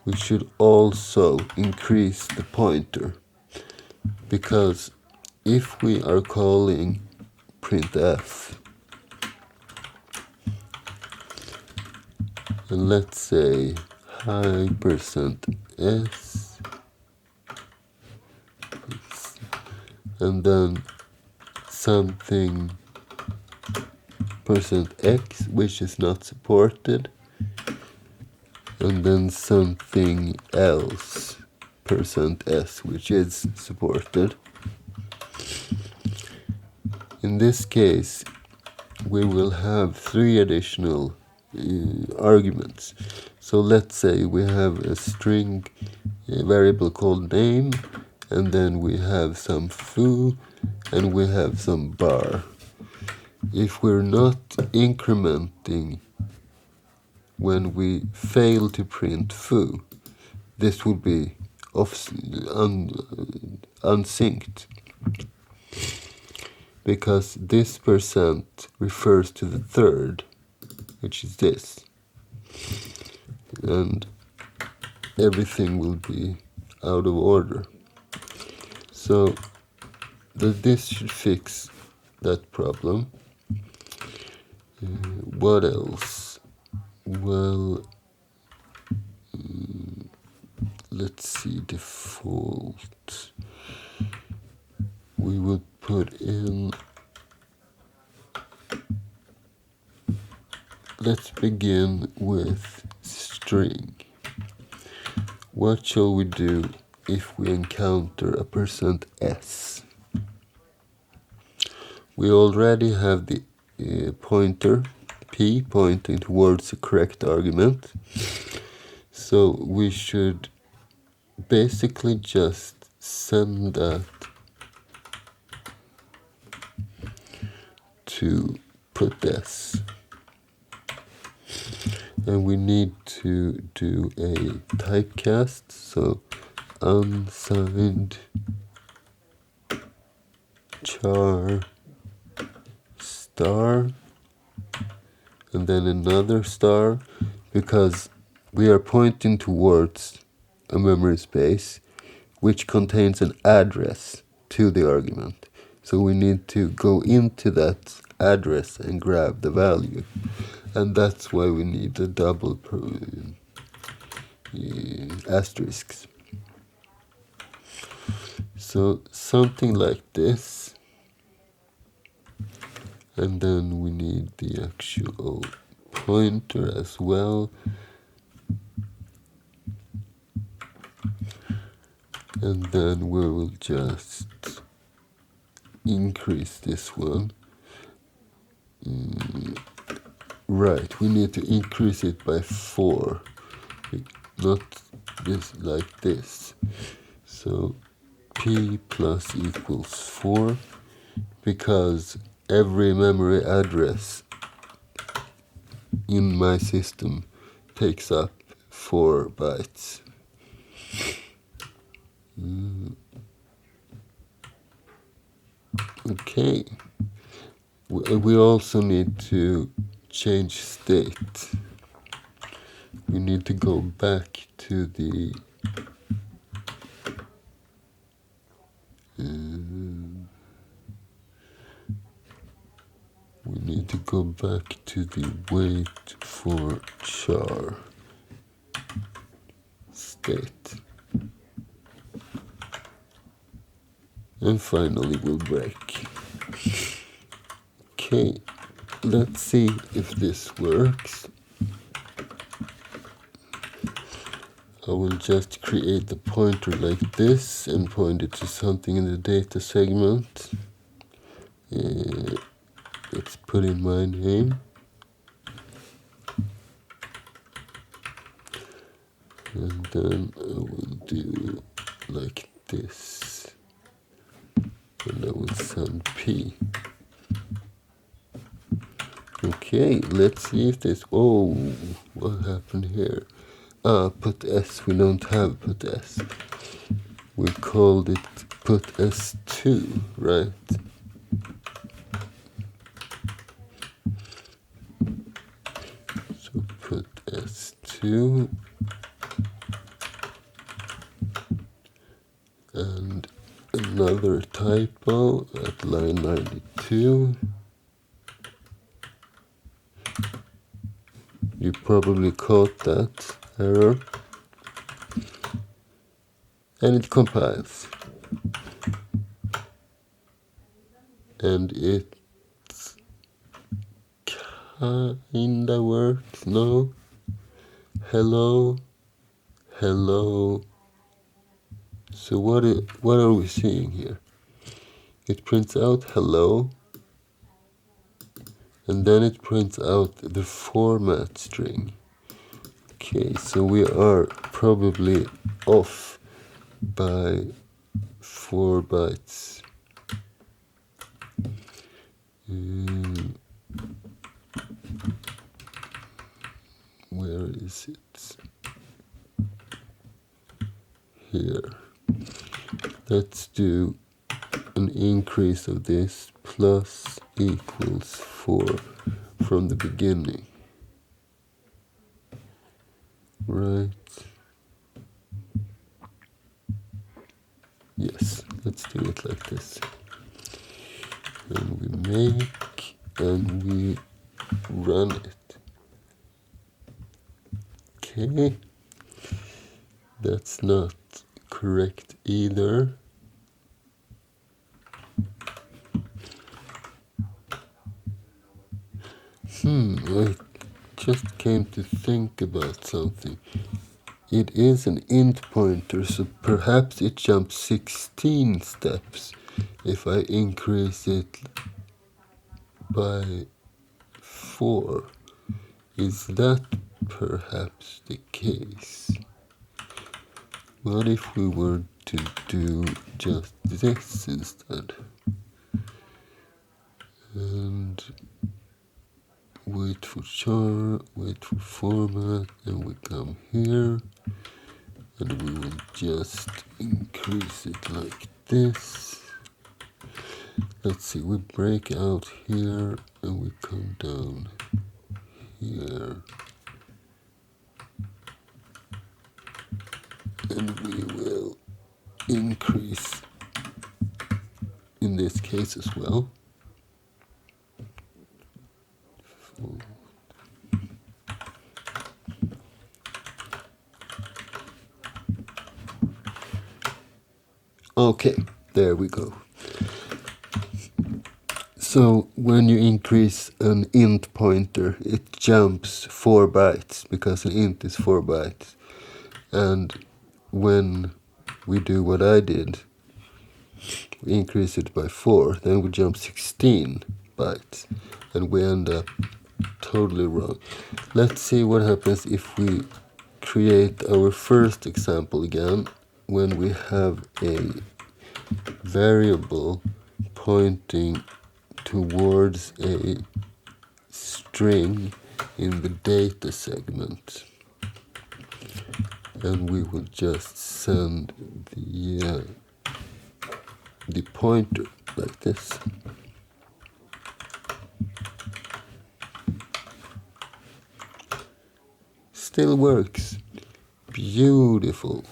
we should also increase the pointer, because if we are calling printf, and let's say hi %s, and then something %x, which is not supported, and then something else %s, which is supported. In this case, we will have 3 additional arguments. So let's say we have a string variable called name, and then we have some foo, and we have some bar. If we're not incrementing when we fail to print foo, this would be unsynced, because this % refers to the third, which is this, and everything will be out of order. So this should fix that problem. What else? Well, let's see, default. We would put in, let's begin with string. What shall we do if we encounter a %s? We already have the pointer p pointing towards the correct argument, so we should basically just send that to putS. And we need to do a typecast, so unsigned char star, and then another star, because we are pointing towards a memory space which contains an address to the argument. So we need to go into that address and grab the value. And that's why we need the double asterisks. So something like this. And then we need the actual pointer as well. And then we will just increase this one. Right, we need to increase it by 4, not this like this. So p plus equals 4, because every memory address in my system takes up 4 bytes. Okay. We also need to change state. We need to go back to the we need to go back to the wait for char state. And finally we'll break. Okay, let's see if this works. I will just create the pointer like this and point it to something in the data segment. Let's put in my name. And then I will do like this. And I will send P. Okay, let's see if this, oh, what happened here? Put S, we don't have put S. We called it put S2, right? So put S2 and another typo at line 92. You probably caught that error. And it compiles. And it kinda works, no? Hello, hello. So what are we seeing here? It prints out hello, and then it prints out the format string. Okay, so we are probably off by 4 bytes. Where is it? Here. Let's do an increase of this plus equals 4 from the beginning. Right. Yes, let's do it like this. And we make and we run it. Okay. That's not correct either. I just came to think about something. It is an int pointer, so perhaps it jumps 16 steps if I increase it by 4. Is that perhaps the case? What if we were to do just this instead? And wait for char, wait for format, and we come here, and we will just increase it like this. Let's see, we break out here, and we come down here. And we will increase in this case as well. Okay, there we go. So when you increase an int pointer, it jumps 4 bytes because an int is 4 bytes. And when we do what I did, we increase it by 4, then we jump 16 bytes, and we end up totally wrong. Let's see what happens if we create our first example again, when we have a variable pointing towards a string in the data segment, and we will just send the pointer like this. Still works. Beautiful.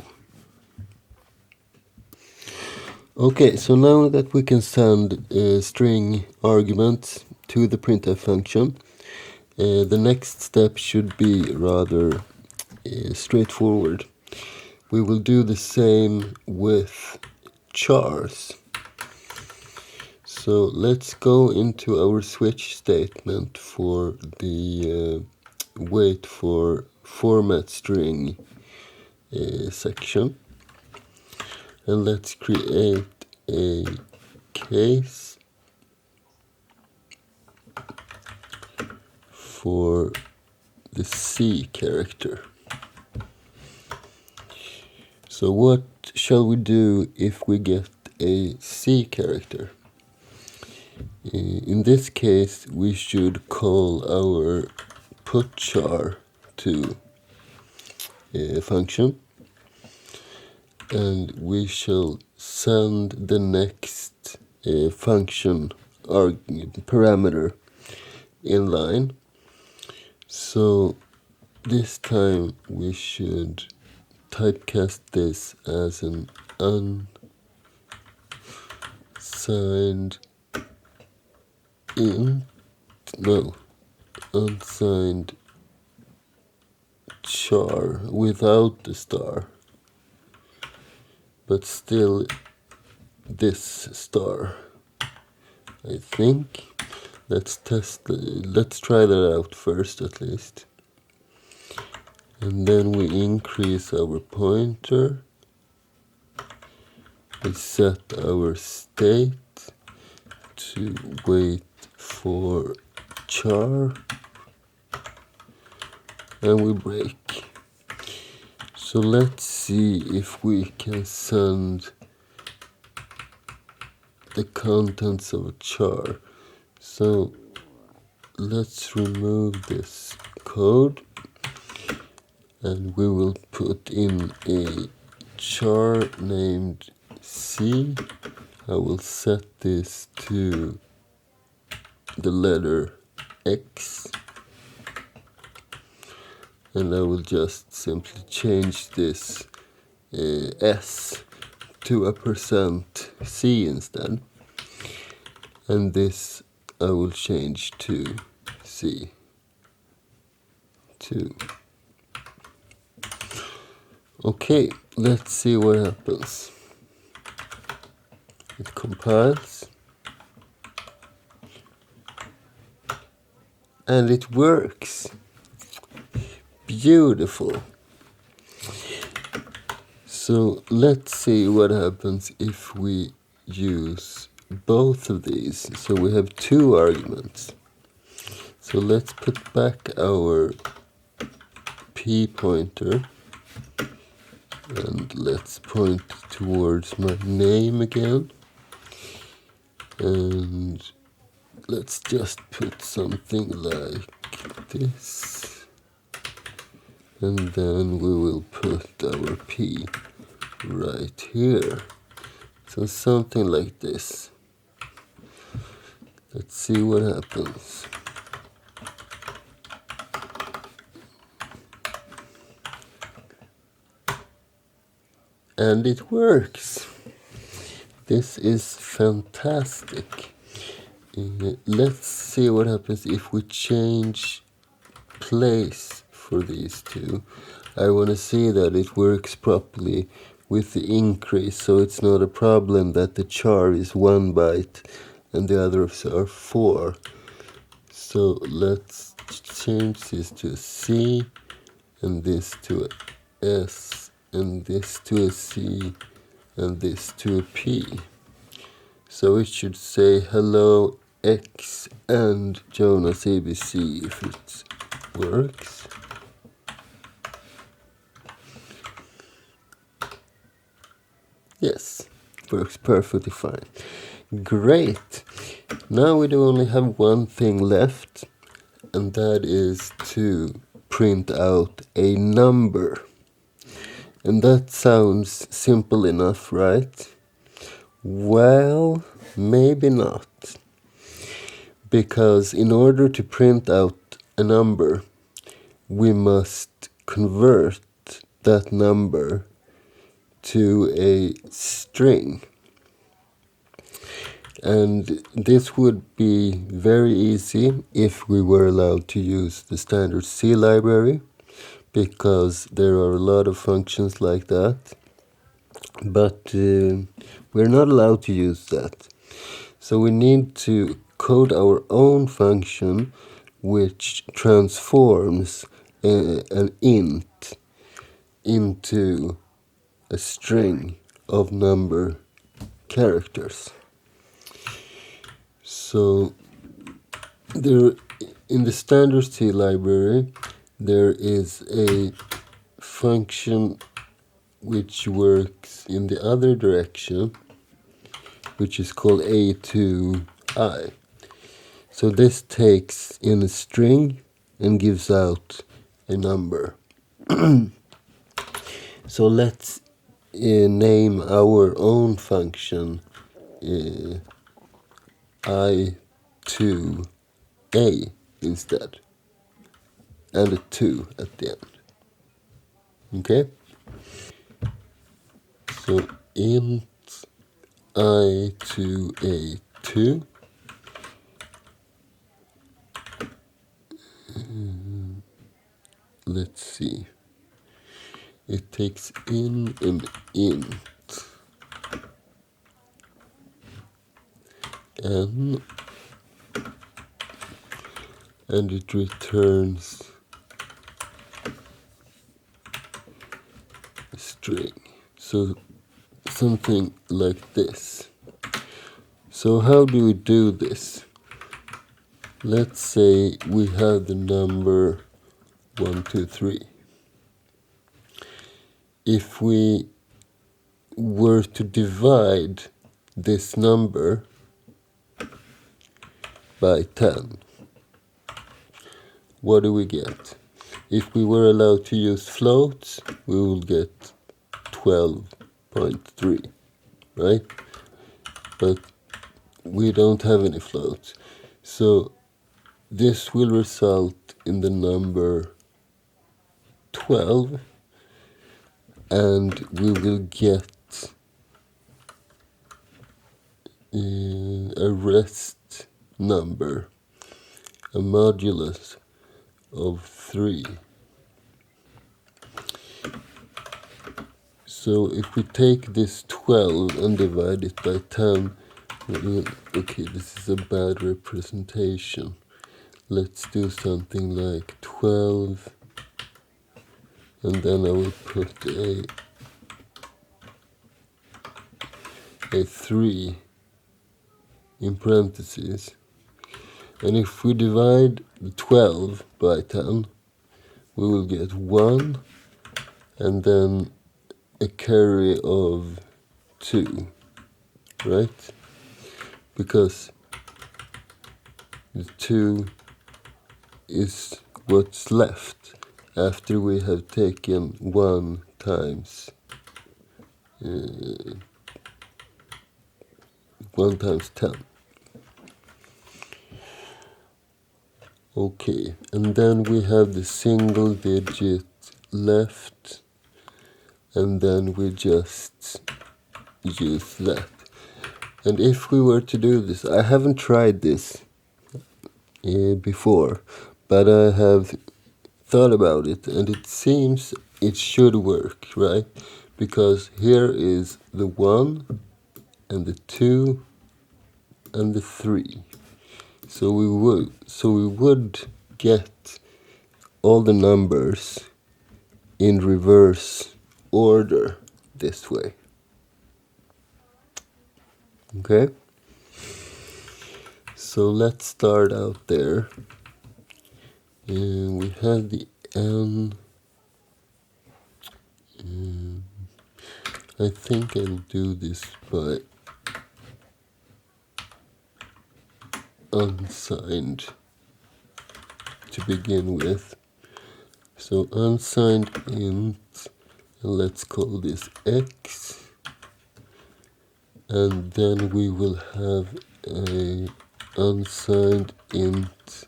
Okay, so now that we can send string arguments to the printf function, the next step should be rather straightforward. We will do the same with chars. So let's go into our switch statement for the wait for format string section. And let's create a case for the C character. So what shall we do if we get a C character? In this case, we should call our putchar to a function, and we shall send the next function or parameter in line. So this time we should typecast this as an unsigned unsigned char without the star, but still this star, I think. Let's try that out first at least. And then we increase our pointer. We set our state to wait for char, and we break. So let's see if we can send the contents of a char. So let's remove this code, and we will put in a char named C. I will set this to the letter X, and I will just simply change this S to a %C instead, and this I will change to C2. Okay, let's see what happens. It compiles, and it works. Beautiful. So let's see what happens if we use both of these. So we have 2 arguments. So let's put back our P pointer, and let's point towards my name again. And let's just put something like this. And then we will put our P right here. So something like this. Let's see what happens. And it works. This is fantastic. Let's see what happens if we change place for these two. I want to see that it works properly with the increase, so it's not a problem that the char is 1 byte and the others are 4. So let's change this to a C, and this to a S, and this to a C, and this to a P. So it should say hello X and Jonas ABC if it works. Yes, works perfectly fine. Great. Now we do only have one thing left, and that is to print out a number. And that sounds simple enough, right? Well, maybe not. Because in order to print out a number, we must convert that number to a string. And this would be very easy if we were allowed to use the standard C library, because there are a lot of functions like that. But we're not allowed to use that. So we need to code our own function which transforms an int into a string of number characters. So there, in the standard C library, there is a function which works in the other direction, which is called a2i. So this takes in a string and gives out a number. So let's name our own function i2a instead, and a 2 at the end. Okay? So int i2a2, let's see, it takes in an int n, and it returns a string. So something like this. So how do we do this? Let's say we have the number 1, 2, 3. If we were to divide this number by 10, what do we get? If we were allowed to use floats, we will get 12.3, right? But we don't have any floats. So this will result in the number 12, and we will get a rest number, a modulus of 3. So if we take this 12 and divide it by 10, okay, this is a bad representation. Let's do something like 12, and then I will put a 3 in parentheses. And if we divide the 12 by 10, we will get 1, and then a carry of 2, right? Because the 2 is what's left after we have taken 1 times 1 times 10. Okay, and then we have the single digit left, and then we just use that. And if we were to do this, I haven't tried this before, but I have thought about it, and it seems it should work, right? Because here is the 1 and the 2 and the 3. So we would get all the numbers in reverse order this way. Okay? So let's start out there. And we have the N. I think I'll do this by unsigned to begin with. So unsigned int, and let's call this x, and then we will have a unsigned int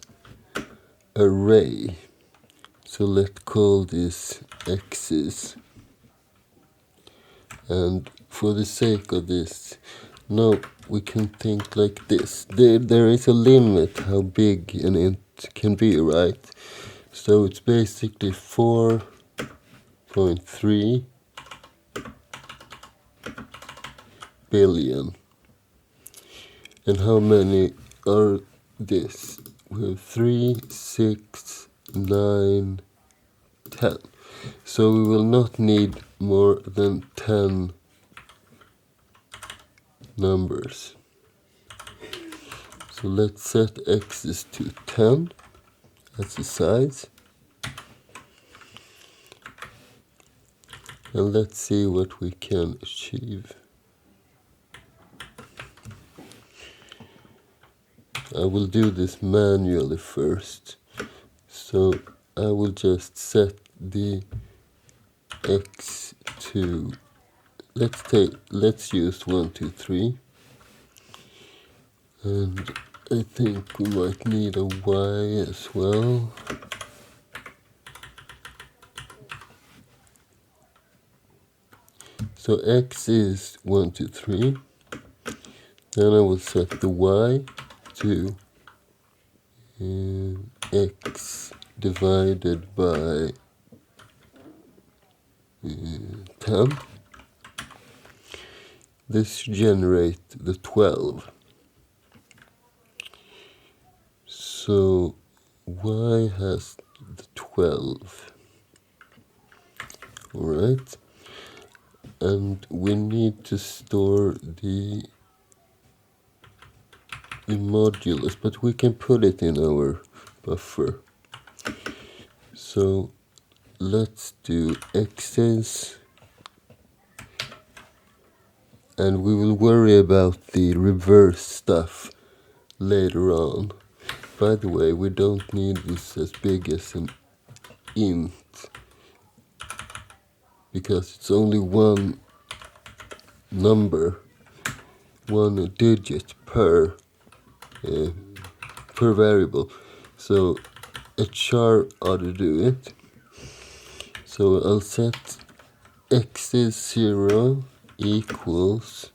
array. So let's call this x's. And for the sake of this, now we can think like this. There is a limit how big an int can be, right? So it's basically 4.3 billion. And how many are this? We have 3, 6, 9, 10. So we will not need more than 10 numbers. So let's set x's to 10 as the size. And let's see what we can achieve. I will do this manually first. So I will just set the x to, let's use 1, 2, 3. And I think we might need a y as well. So x is 1, 2, 3. Then I will set the y to x divided by 10. This should generate the 12. So y has the 12. Alright. And we need to store the modulus, but we can put it in our buffer. So let's do x's, and we will worry about the reverse stuff later on. By the way, we don't need this as big as an int, because it's only one number, one digit per variable. So a char ought to do it. So I'll set x is 0 equals,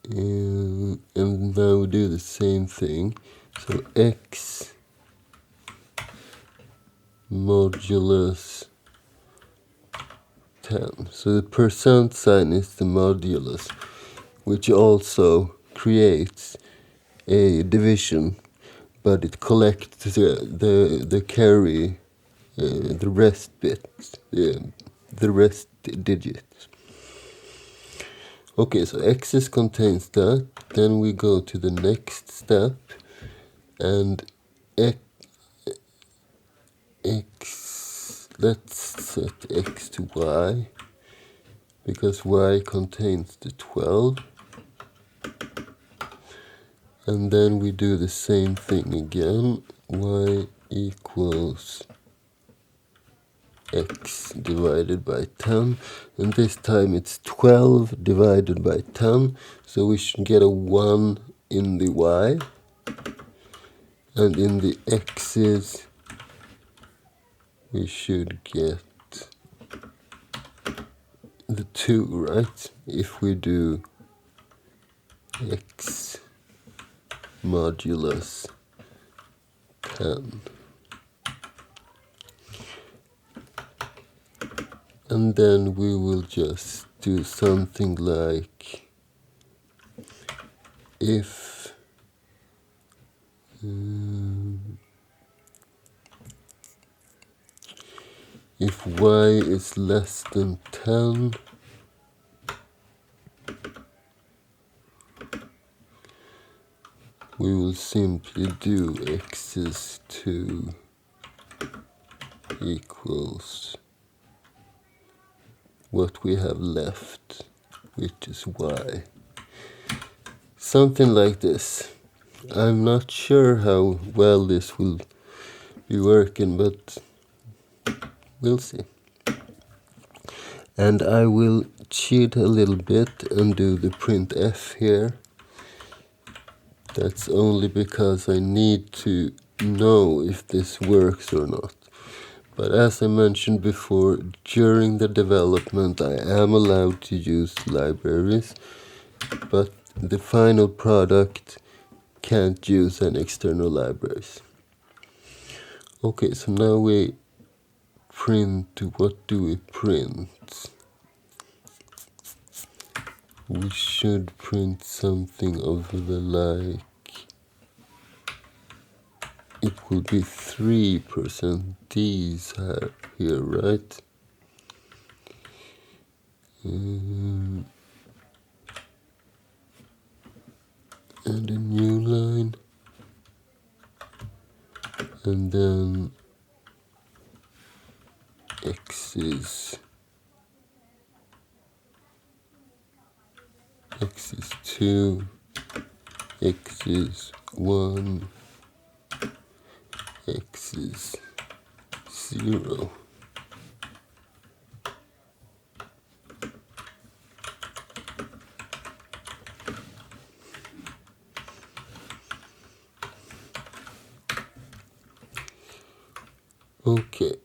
and now we do the same thing. So x modulus 10. So the percent sign is the modulus, which also creates a division, but it collects the carry, the rest bits, the rest digits. Okay, so x's contains that. Then we go to the next step, and x, let's set x to y, because y contains the 12. And then we do the same thing again. Y equals x divided by 10. And this time it's 12 divided by 10. So we should get a 1 in the y. And in the x's, we should get the 2, right? If we do x modulus 10. And then we will just do something like if y is less than 10, we will simply do x is 2 equals what we have left, which is y. Something like this. I'm not sure how well this will be working, but we'll see. And I will cheat a little bit and do the printf here. That's only because I need to know if this works or not. But as I mentioned before, during the development I am allowed to use libraries, but the final product can't use any external libraries. Okay, so now we print. What do we print? We should print something of the like. It will be 3% these here, right? And a new line. And then x is 2, x is 1, x is 0. Okay.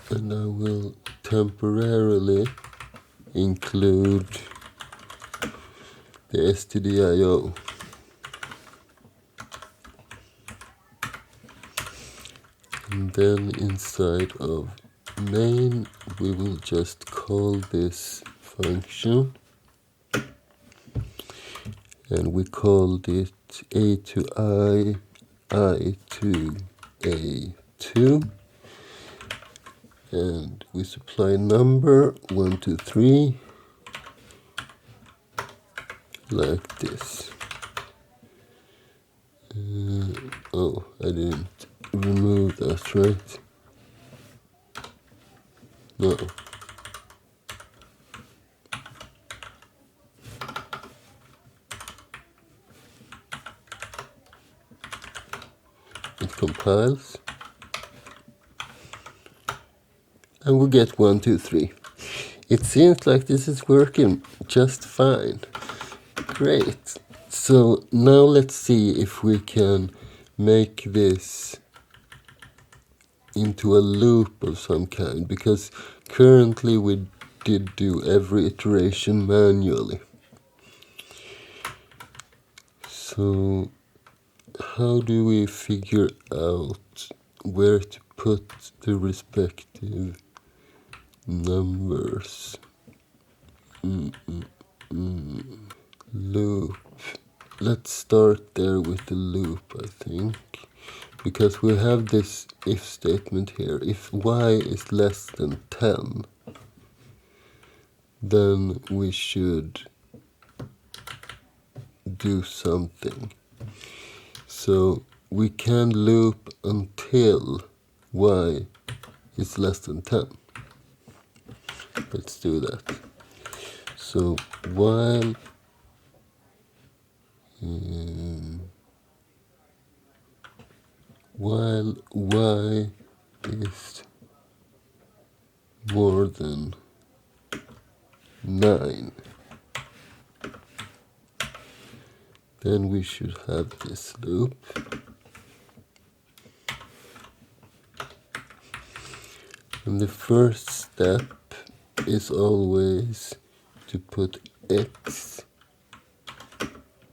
And I will temporarily include the stdio. And then inside of main we will just call this function, and we called it a to I to a2, and we supply number 1, 2, 3 like this. Oh, I didn't remove that, right? No. It compiles. And we get 1, 2, 3. It seems like this is working just fine. Great. So now let's see if we can make this into a loop of some kind, because currently we did do every iteration manually. So how do we figure out where to put the respective numbers? Loop. Let's start there with the loop, I think, because we have this if statement here. If y is less than 10, then we should do something. So we can loop until y is less than 10. Let's do that. So while y is more than 9, then we should have this loop. And the first step is always to put x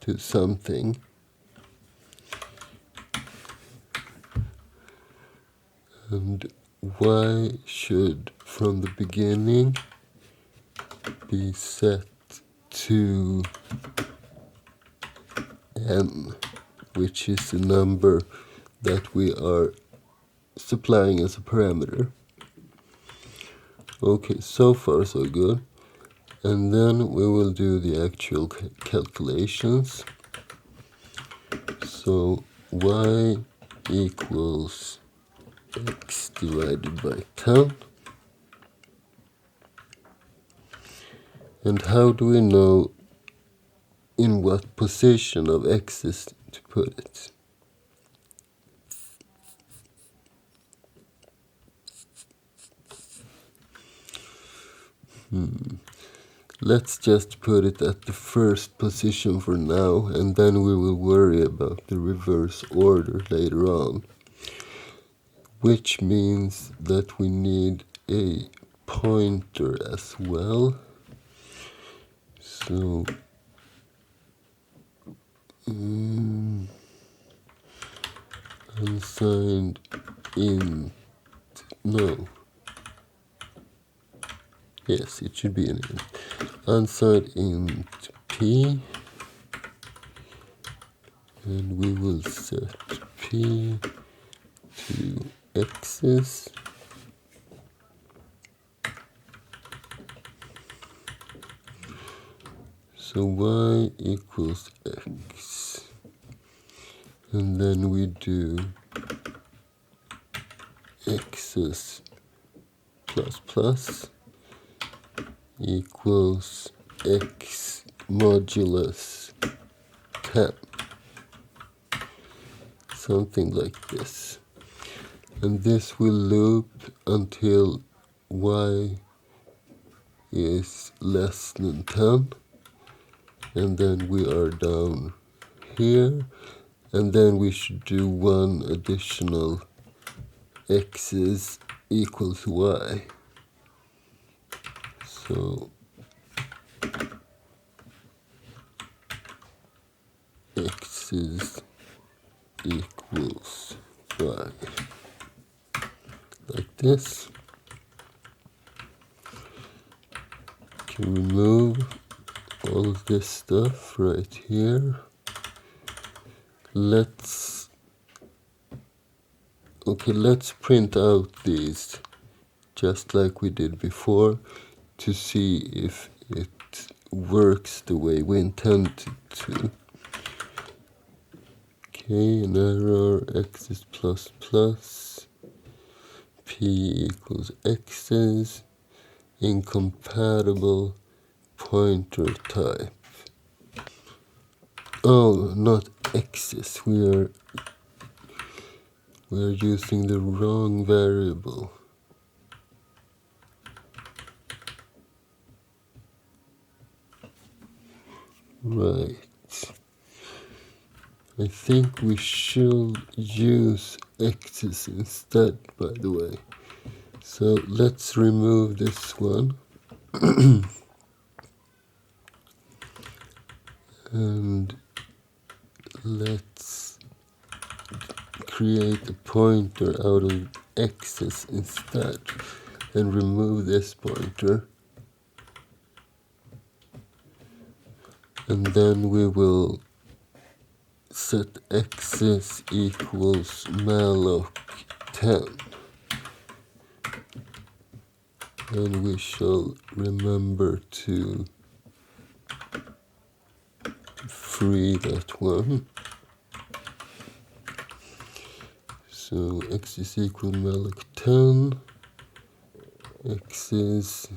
to something, and y should from the beginning be set to n, which is the number that we are supplying as a parameter. Okay, so far so good. And then we will do the actual calculations. So y equals x divided by 10. And how do we know in what position of x's to put it? Let's just put it at the first position for now, and then we will worry about the reverse order later on. Which means that we need a pointer as well. So unsigned int, no. Yes, it should be an int. Unsigned int p, and we will set p to x's. So y equals x, and then we do x's plus plus equals x modulus 10, something like this. And this will loop until y is less than 10, and then we are down here, and then we should do one additional x's equals y. So x's equals y, like this. Can remove all of this stuff right here. Let's print out these just like we did before to see if it works the way we intended to. Okay, an error, x is plus plus, p equals x's, incompatible pointer type. Oh, not x's, we're using the wrong variable. Right. I think we should use x's instead, by the way. So let's remove this one. And let's create a pointer out of x's instead and remove this pointer. And then we will set x's equals malloc 10. And we shall remember to free that one. So x is equal malloc 10, x's.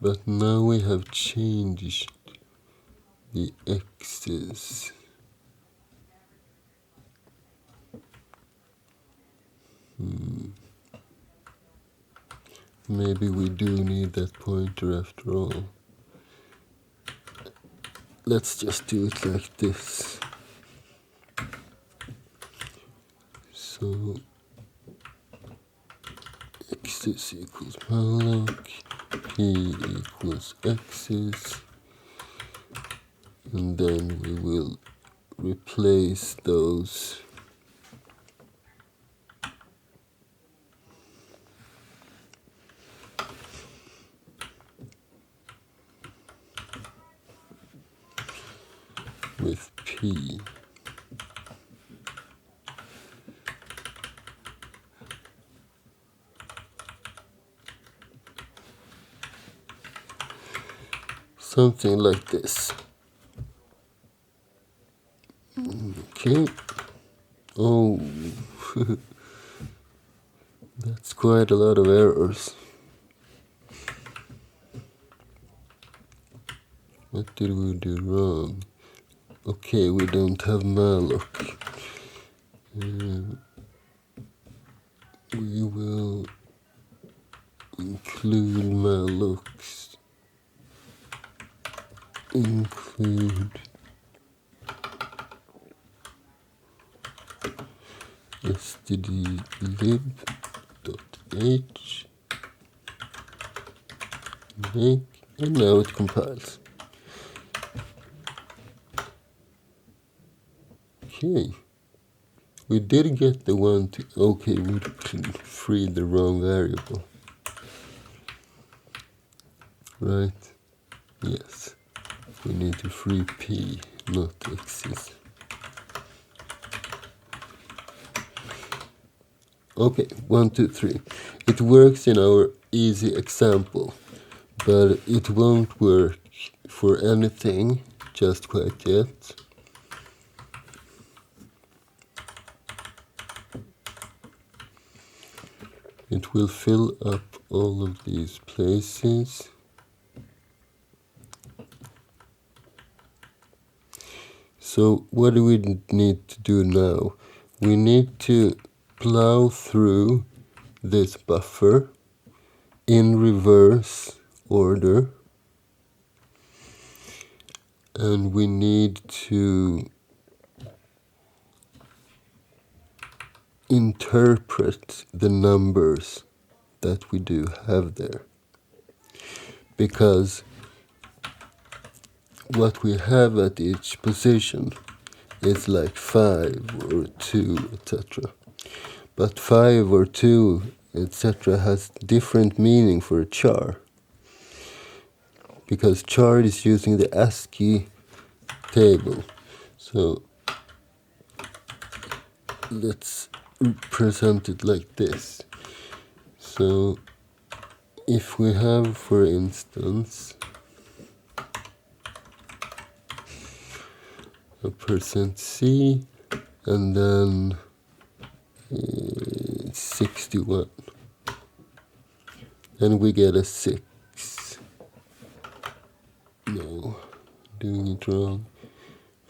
But now we have changed the x's. Maybe we do need that pointer after all. let's just do it like this. So axis equals malloc, p equals axis, and then we will replace those with p. Something like this. Okay. Oh, that's quite a lot of errors. What did we do wrong? Okay, we don't have malloc. We will include mallocs. Include stdlib.h make, and now it compiles. Okay, we did get the one to, okay, we freed the wrong variable, right? Yes, we need to free p, not x's. Okay, 1, 2, 3. It works in our easy example, but it won't work for anything just quite yet. It will fill up all of these places. So what do we need to do now? We need to plow through this buffer in reverse order, and we need to interpret the numbers that we do have there, because what we have at each position is like 5 or 2, etc. But 5 or 2, etc. has different meaning for a char, because char is using the ASCII table. So let's present it like this. So if we have, for instance, a %c and then 61, and we get a 6. No, doing it wrong.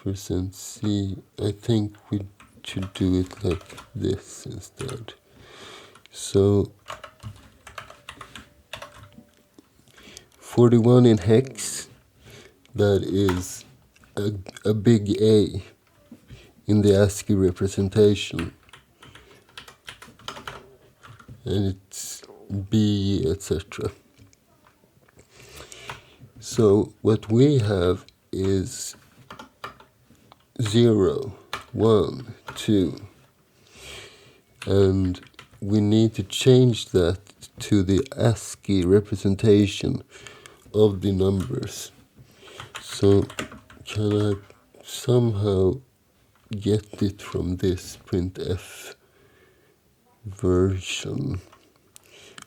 %c, I think we should do it like this instead. So 41 in hex, that is a big A in the ASCII representation, and it's B, etc. So what we have is 0, 1, 2, and we need to change that to the ASCII representation of the numbers. So can I somehow get it from this printf version?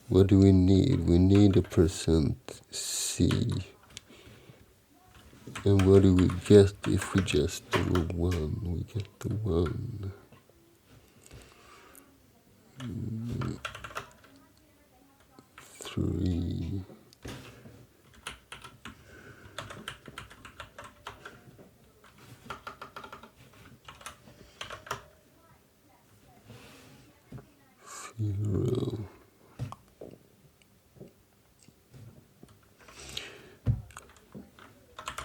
What do we need? We need a %c. And what do we get if we just do a 1? We get the 1. 3. 0.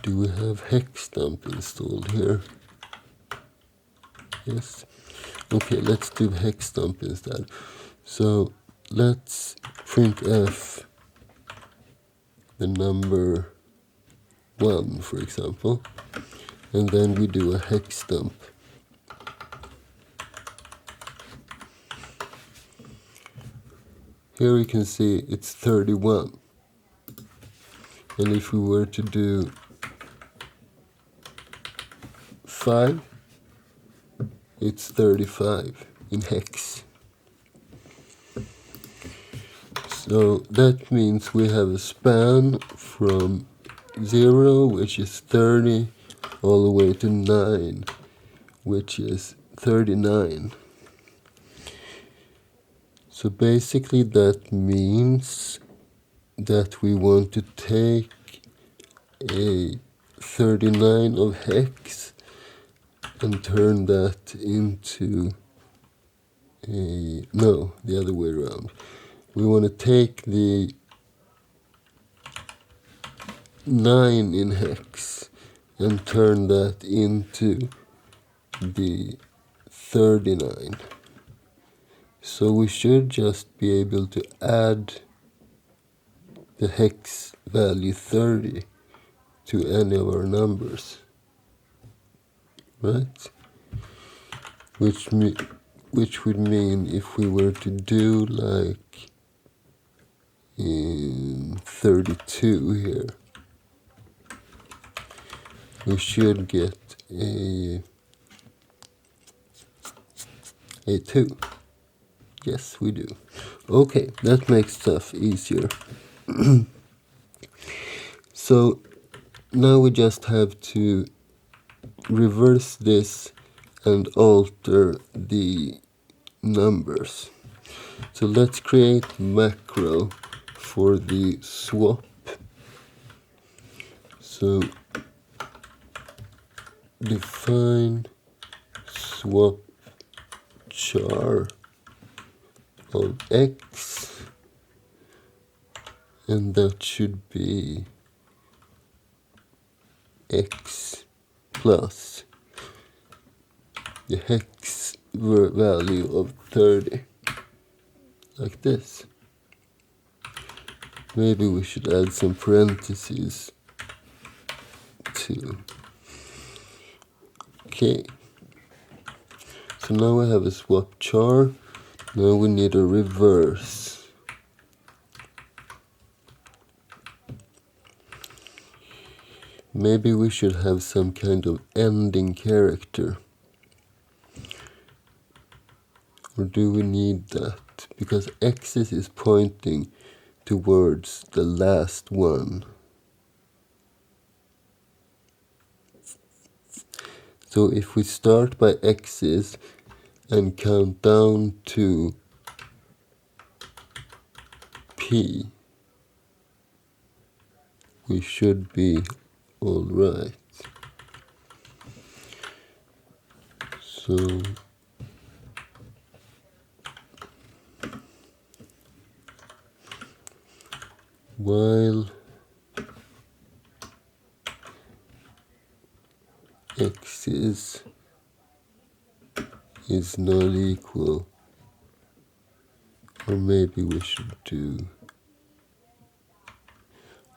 Do we have hex stamp installed here? Yes. Okay, let's do hex stamp instead. So let's printf the number 1, for example, and then we do a hex stamp. Here we can see it's 31. And if we were to do 5, it's 35 in hex. So that means we have a span from 0, which is 30, all the way to 9, which is 39. So basically that means that we want to take a 39 of hex and turn that into no, the other way around. We want to take the 9 in hex and turn that into the 39. So we should just be able to add the hex value 30 to any of our numbers, right? Which would mean if we were to do like 32 here, we should get a 2. Yes, we do. Okay, that makes stuff easier. So now we just have to reverse this and alter the numbers. So let's create macro for the swap. So define swap char of x, and that should be x plus the hex value of 30, like this. Maybe we should add some parentheses too. Okay, so now we have a swap char. Now we need a reverse. Maybe we should have some kind of ending character. Or do we need that? Because axis is pointing towards the last one. So if we start by axis and count down to P, we should be all right. So while axis is not equal, or maybe we should do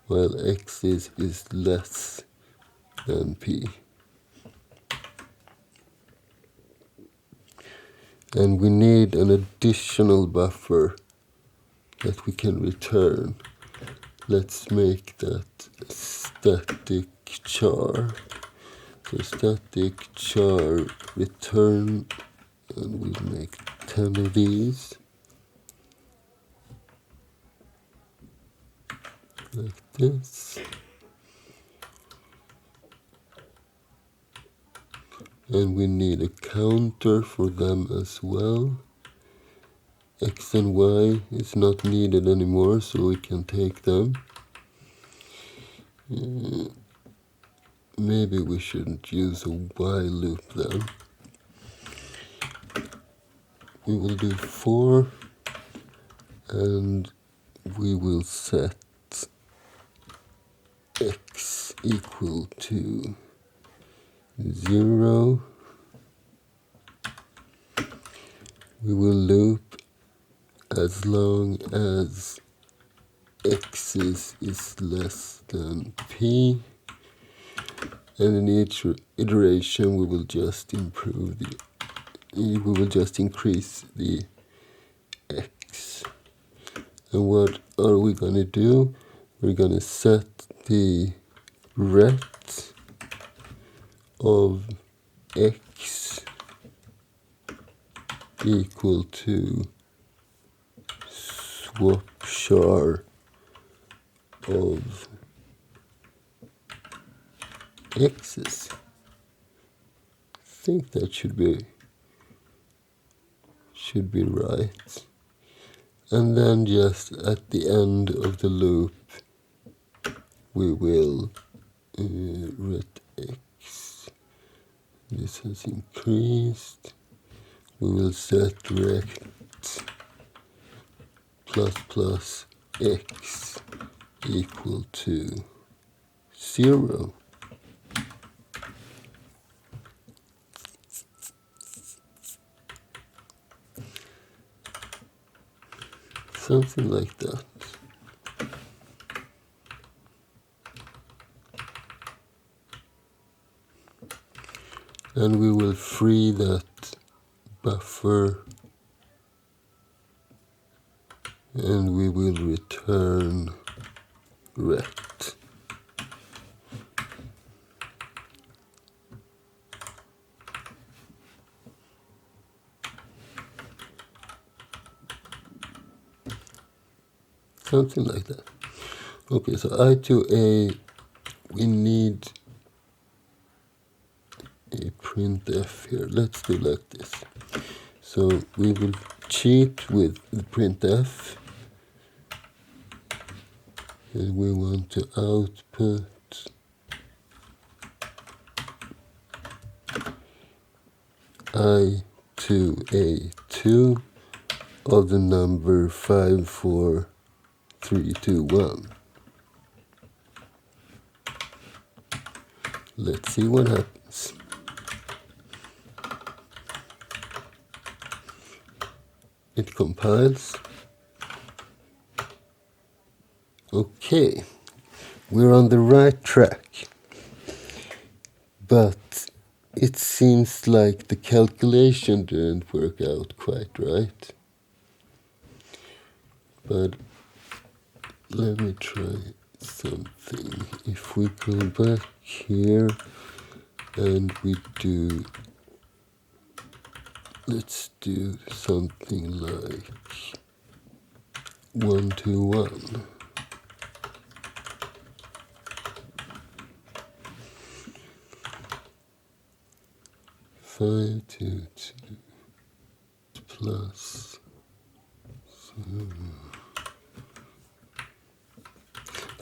while axis is less than P. And we need an additional buffer that we can return. Let's make that static char. So static char return, and we'll make 10 of these. Like this. And we need a counter for them as well. X and Y is not needed anymore, so we can take them. Maybe we shouldn't use a while loop then. We will do 4, and we will set X equal to 0. We will loop as long as x is less than p, and in each iteration we will just increase the x. And what are we going to do? We're going to set the ret of x equal to putchar of x's. I think that should be right. And then just at the end of the loop we will ret x. This has increased. We will set rect plus x equal to 0. Something like that. And we will free that buffer, and we will return rect. Something like that. Okay, so itoa, we need a printf here. Let's do like this. So we will cheat with the printf, and we want to output itoa2 of the number 54321. Let's see what happens. It compiles. Okay, we're on the right track, but it seems like the calculation didn't work out quite right. But let me try something. If we go back here and we do, let's do something like 1 to 1. Five to 2 plus 7.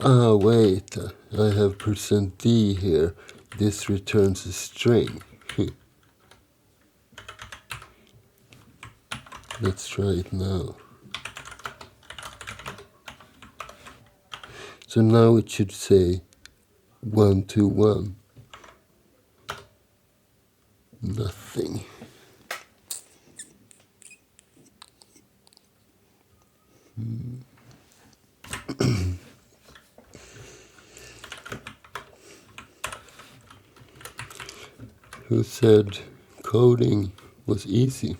Ah, wait, I have %d here. This returns a string. Let's try it now. So now it should say 1 to 1. Nothing. Who said coding was easy?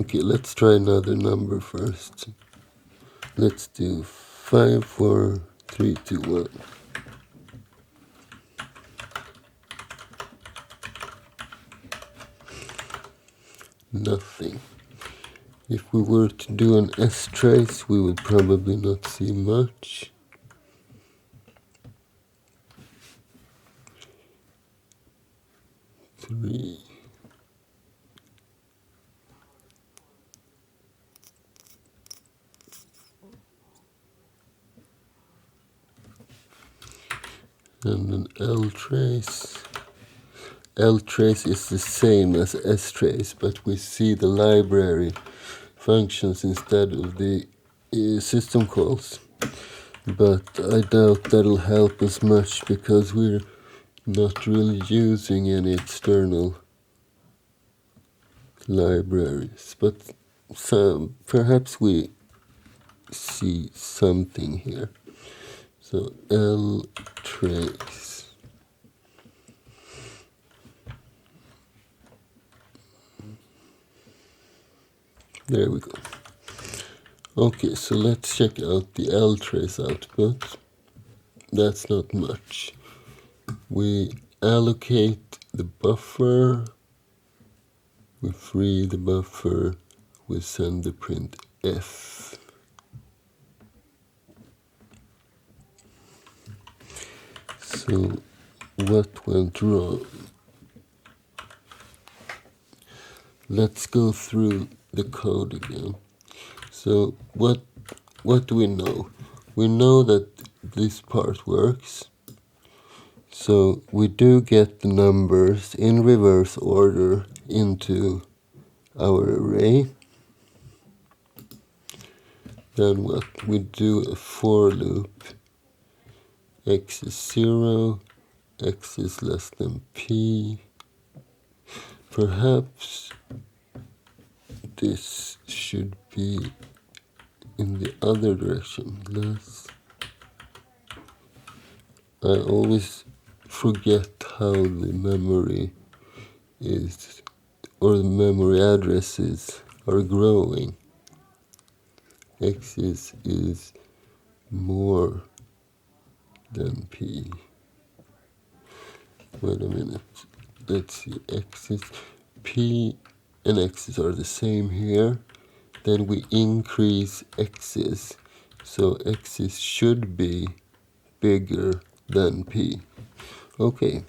Okay, let's try another number first. Let's do 5, 4, 3, 2, 1. Nothing. If we were to do an S-trace, we would probably not see much. Three. And an L-trace. L-trace is the same as S-trace, but we see the library functions instead of the system calls. but I doubt that'll help us much because we're not really using any external libraries. But perhaps we see something here. So ltrace. There we go. Okay, so let's check out the ltrace output. That's not much. We allocate the buffer, we free the buffer, we send the printf. So what went wrong? Let's go through the code again. So what do we know? We know that this part works. So we do get the numbers in reverse order into our array. Then what? We do a for loop. X is 0, x is less than p. Perhaps this should be in the other direction. I always forget how the memory is, or the memory addresses are growing. X is more than p. Wait a minute. Let's see. X's, p and x's are the same here. Then we increase x's. So x's should be bigger than p. Okay.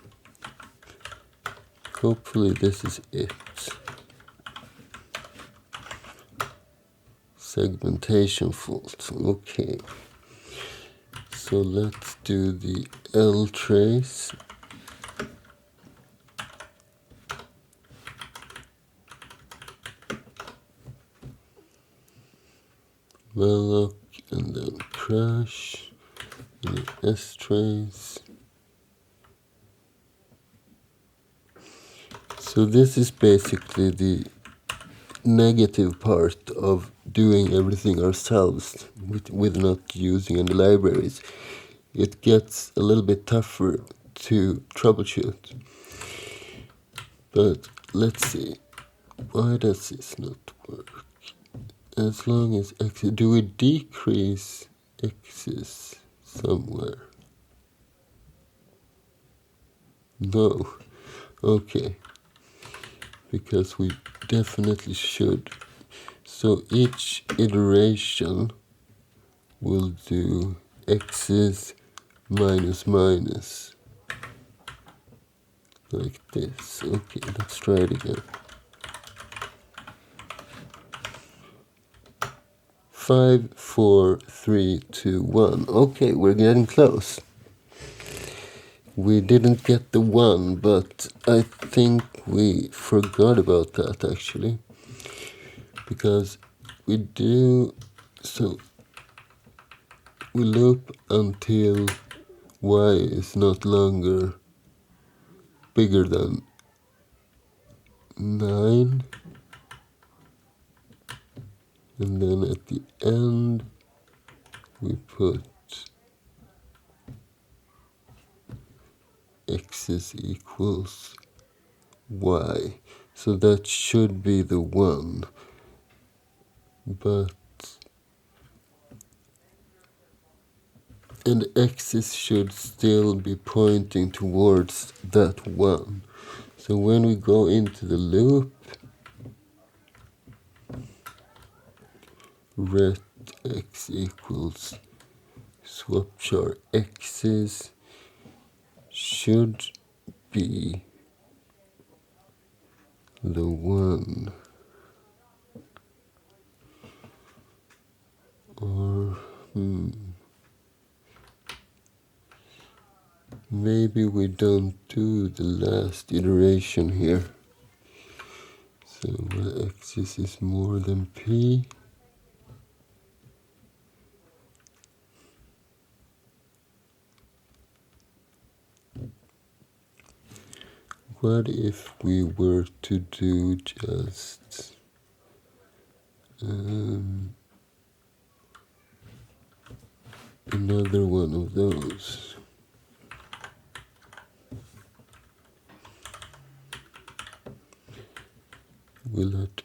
Hopefully this is it. Segmentation fault. Okay. So let's do the ltrace. Malloc and then crash and then strace. So this is basically the negative part of doing everything ourselves with not using any libraries. It gets a little bit tougher to troubleshoot. But let's see. Why does this not work? As long as x, do we decrease x's somewhere? No. Okay. Because we definitely should. So each iteration will do x's minus minus. Like this. Okay, let's try it again. 5, 4, 3, 2, 1. Okay, we're getting close. We didn't get the 1, but I think we forgot about that actually. Because we do, so we loop until y is not longer bigger than 9. And then at the end, we put x is equals y. So that should be the 1. But, and x's should still be pointing towards that 1. So when we go into the loop, ret x equals swapchar x's should be the 1. Or, maybe we don't do the last iteration here. So x is more than p. what if we were to do just another one of those? We'll let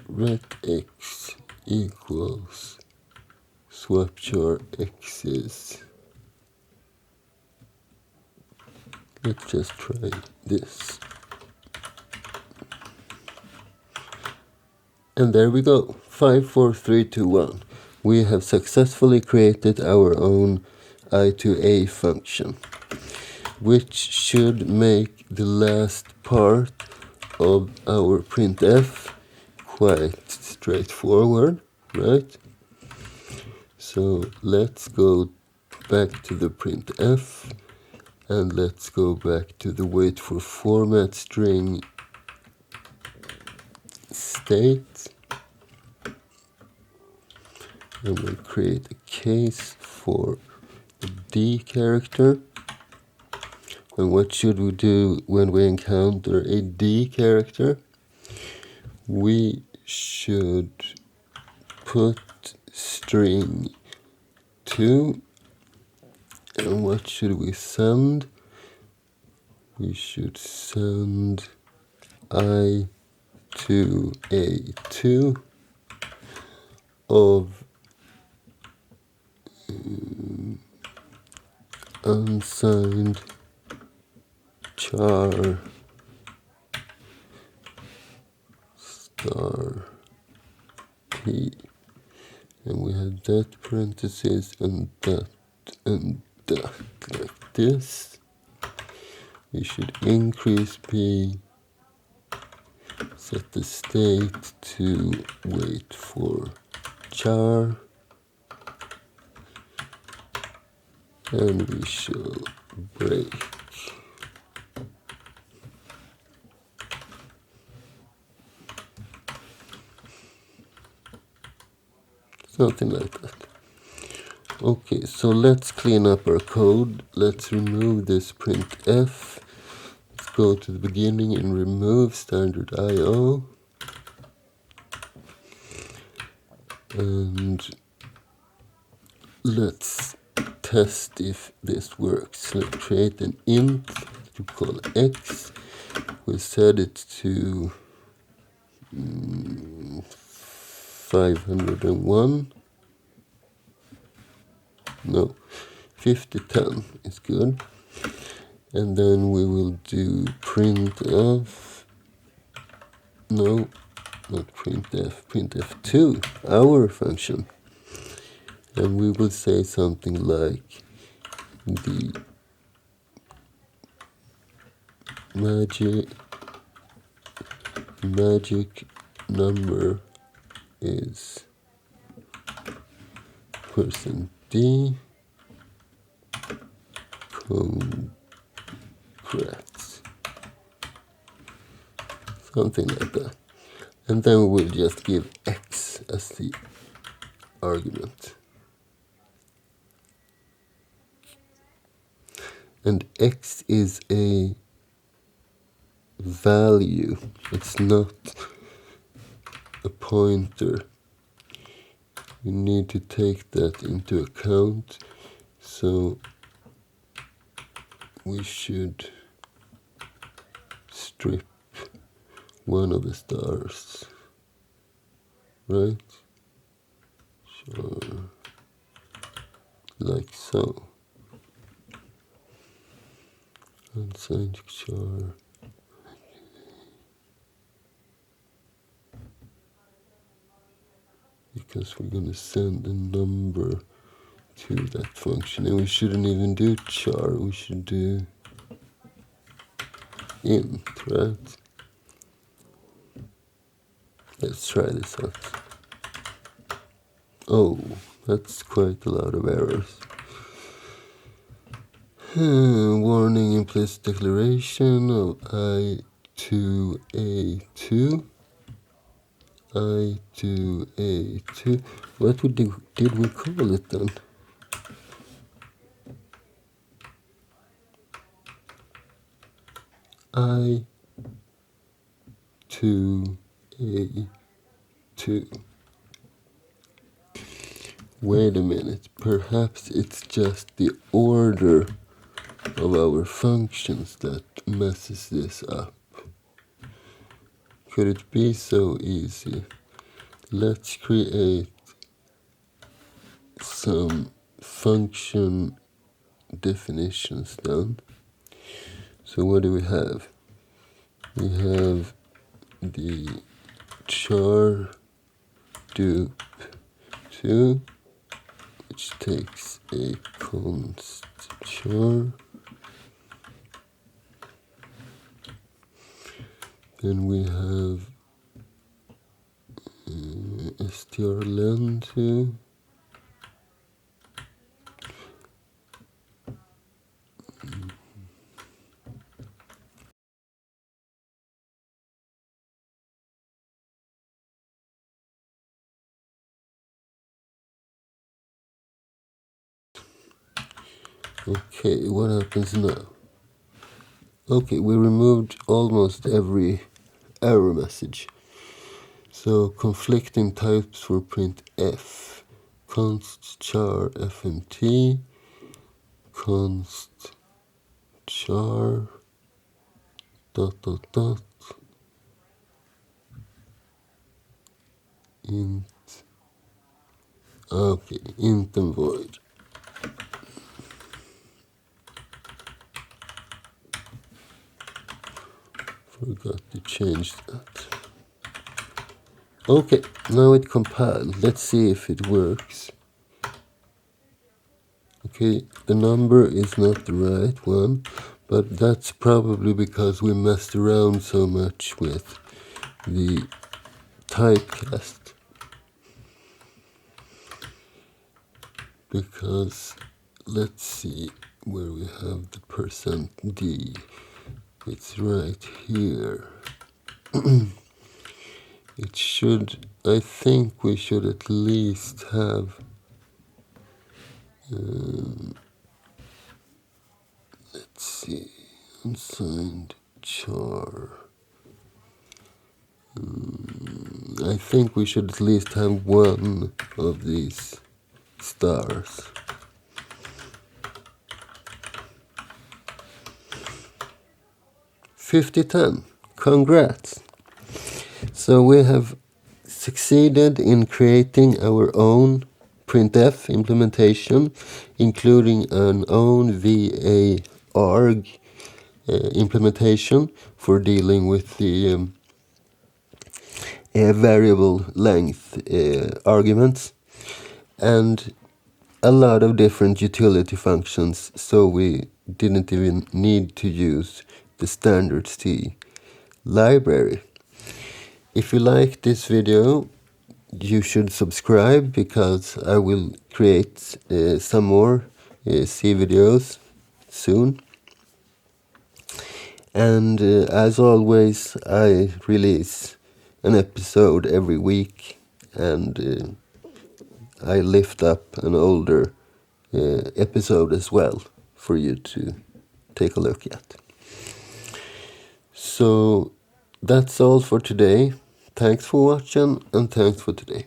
ret x equals swapchar x's. Let's just try this. And there we go. 5, 4, 3, 2, 1. We have successfully created our own itoa function, which should make the last part of our printf quite straightforward, right? So let's go back to the printf and let's go back to the wait for format string state, and we'll create a case for the D character. And what should we do when we encounter a D character? We should put string 2, and what should we send? We should send I to A2 of unsigned char star p, and we have that parentheses and that like this. We should increase p, set the state to wait for char, and we shall break. Something like that. Okay, so let's clean up our code. Let's remove this printf. Let's go to the beginning and remove standard IO. And let's test if this works. Let's create an int to call x. We'll set it to 501. No, 5010 is good. And then we will do printf. No, not printf, printf2, our function. And we will say something like the magic number is %d, congrats, something like that. And then we'll just give x as the argument. And x is a value, it's not a pointer. You need to take that into account, so we should strip one of the stars, right? Sure, like so. Unsigned char. Because we're going to send a number to that function, and we shouldn't even do char, we should do int, right? Let's try this out. Oh, that's quite a lot of errors. Warning, implicit declaration of I to A2. I to A2. What did we call it then? I to A to. Wait a minute, perhaps it's just the order of our functions that messes this up. Could it be so easy? Let's create some function definitions then. So what do we have? We have the char dupe 2, which takes a const char. Then we have strlen 2. Okay, what happens now? Okay, we removed almost every error message. So conflicting types for printf. Const char fmt, const char dot dot dot int. Okay, int and void. Forgot to change that. Okay, now it compiled. Let's see if it works. Okay, the number is not the right one, but that's probably because we messed around so much with the typecast. Because let's see where we have the %d. It's right here. It should, I think we should at least have let's see, unsigned char. I think we should at least have one of these stars. $50.10. Congrats! So we have succeeded in creating our own printf implementation, including an own VA-arg implementation for dealing with the variable length arguments, and a lot of different utility functions, so we didn't even need to use the standard C library. If you like this video, you should subscribe, because I will create some more C videos soon. And as always, I release an episode every week, and I lift up an older episode as well for you to take a look at. So that's all for today. Thanks for watching, and thanks for today.